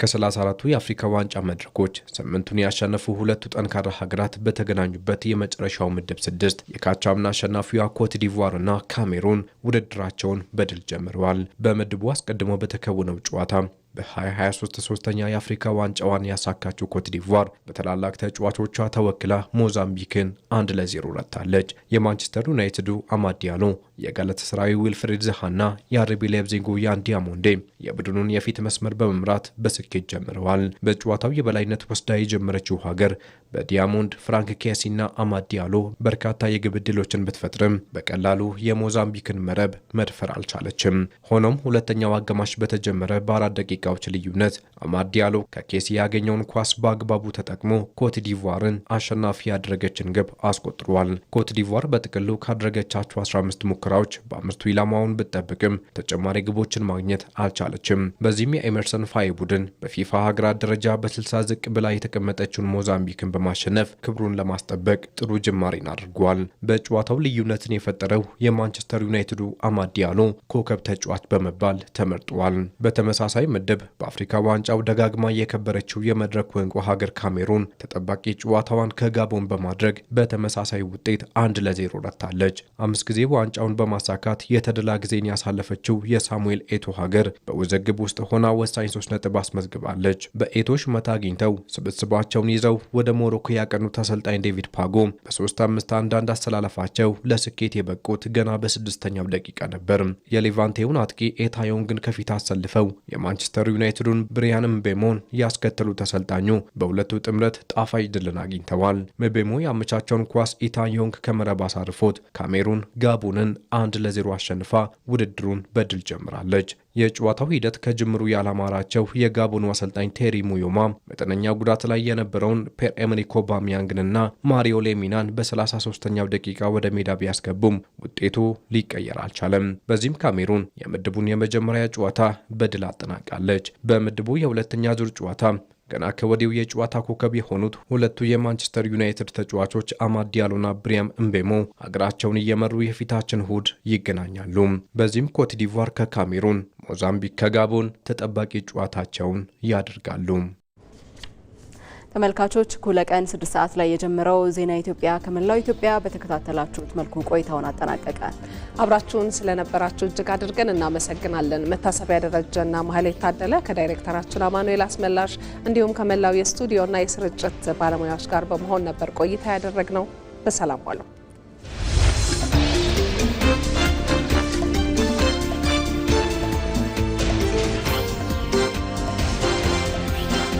ከ34ቱ የአፍሪካ ዋንጫ መድረኮች 8ቱን ያሸነፉ ሁለቱ ጠንካራ ሀገራት በተገናኙበት የመጨረሻው ምድብ 6 የካቻምና አሸናፊዋ ኮትዲቫርና ካሜሩን ውድድራቸውን በድል ጀምረዋል። በምድቡ አስቀድሞ በተከወነው ጨዋታ በ2023 ሶስተኛ የአፍሪካ ዋንጫዋን ያሳካችው ኮትዲቫር በታላላቅ ተጫዋቾቿ ተወክላ ሞዛምቢክን 1-0 ረታለች። የማንቸስተር ዩናይትዱ አማድ ዲያሎ፣ የጋላታሳራይ ዊልፍሪድ ዛሃና የአርቢ ላይፕዚጉ ያን ዲያሞንዴ የቡድኑን የፊት መስመር በመምራት በስኬት ጀምረዋል። በጨዋታው የበላይነት ወስዳ የጀመረችው ሀገር በዲያሞንድ ፍራንክ ኬሲና አማድ ዲያሎ በርካታ የግብ ዕድሎችን ብትፈጥርም በቀላሉ የሞዛምቢክን መረብ መድፈር አልቻለችም። ሆኖም ሁለተኛው አጋማሽ በተጀመረ በ4 ደቂቃዎች ልዩነት አማድ ዲያሎ ከኬሲ ያገኘውን ኳስ በአግባቡ ተጠቅሞ ኮትዲቫርን አሸናፊ ያደረገችን ግብ አስቆጥሯል። ኮትዲቫር በጥቅሉ ካደረገቻቸው 15 ሙከራዎች በ5ቱ ኢላማውን ብትጠብቅም ተጨማሪ ግቦችን ማግኘት አልቻለችም። በዚህም የኤመርሰን ፋይ ቡድን በፊፋ ሀገራት ደረጃ በ60 ዝቅ ብላ የተቀመጠችውን ሞዛምቢክን በማሸነፍ ክብሩን ለማስጠበቅ ጥሩ ጅማሬን አድርጓል። በጨዋታው ልዩነትን የፈጠረው የማንቸስተር ዩናይትዱ አማድ ዲያሎ ኮከብ ተጫዋች በመባል ተመርጧል። በተመሳሳይ ምድብ ምድብ በአፍሪካ ዋንጫው ደጋግማ የከበረችው የመድረኩ እንቁ ሀገር ካሜሩን ተጠባቂ ጨዋታዋን ከጋቦን በማድረግ በተመሳሳይ ውጤት 1-0 ረታለች። 5 ጊዜ ዋንጫውን በማሳካት የተደላ ጊዜን ያሳለፈችው የሳሙኤል ኤቶ ሀገር በውዝግብ ውስጥ ሆና ወሳኝ 3 ነጥብ አስመዝግባለች። በኤቶ ሽመታ አግኝተው ስብስባቸውን ይዘው ወደ ሞሮኮ ያቀኑት አሰልጣኝ ዴቪድ ፓጎ በ3-5-1 አስተላለፋቸው ለስኬት የበቁት ገና በ6ኛው ደቂቃ ነበር። የሌቫንቴውን አጥቂ ኤታዮንግን ከፊት አሰልፈው የማንቸስተር ዩናይትዱን ብሪያን ምቤሞን ያስከተሉ ተሰልጣኙ በሁለቱ ጥምረት ጣፋጭ ድልን አግኝተዋል። ምቤሞ ያመቻቸውን ኳስ ኢታዮንግ ከመረብ አሳርፎት ካሜሩን ጋቦንን 1-0 አሸንፋ ውድድሩን በድል ጀምራለች። የጨዋታው ሂደት ከጅምሩ ያላማራቸው የጋቦኑ አሰልጣኝ ቴሪ ሙዮማ መጠነኛ ጉዳት ላይ የነበረውን ፒየር ኤመሪክ ኦባሚያንግንና ማሪዮ ሌሚናን በ33ኛው ደቂቃ ወደ ሜዳ ቢያስገቡም ውጤቱ ሊቀየር አልቻለም። በዚህም ካሜሩን የምድቡን የመጀመሪያ ጨዋታ በድል አጠናቃለች። በምድቡ የሁለተኛ ዙር ጨዋታ ገና ከወዲው የጨዋታ ኮከብ የሆኑት ሁለቱ የማንቸስተር ዩናይትድ ተጫዋቾች አማድ ዲያሎና ብሪያም ምቤሞ ሀገራቸውን እየመሩ የፊታችን እሁድ ይገናኛሉ። በዚህም ኮት ዲቯር ከካሜሩን፣ ሞዛምቢክ ከጋቦን ተጠባቂ ጨዋታቸውን ያደርጋሉ። ተመልካቾች እኩለ ቀን 6 ሰዓት ላይ የጀመረው ዜና ኢትዮጵያ ከመላው ኢትዮጵያ በተከታተላችሁት መልኩ ቆይታውን አጠናቀቀ። አብራችሁን ስለነበራችሁ እጅግ አድርገን እናመሰግናለን። መታሰቢያ ደረጃና ማህሌት ታደለ ከዳይሬክተራችን አማኑኤል አስመላሽ እንዲሁም ከመላው የስቱዲዮና የስርጭት ባለሙያዎች ጋር በመሆን ነበር ቆይታ ያደረግነው። በሰላም ዋሉ።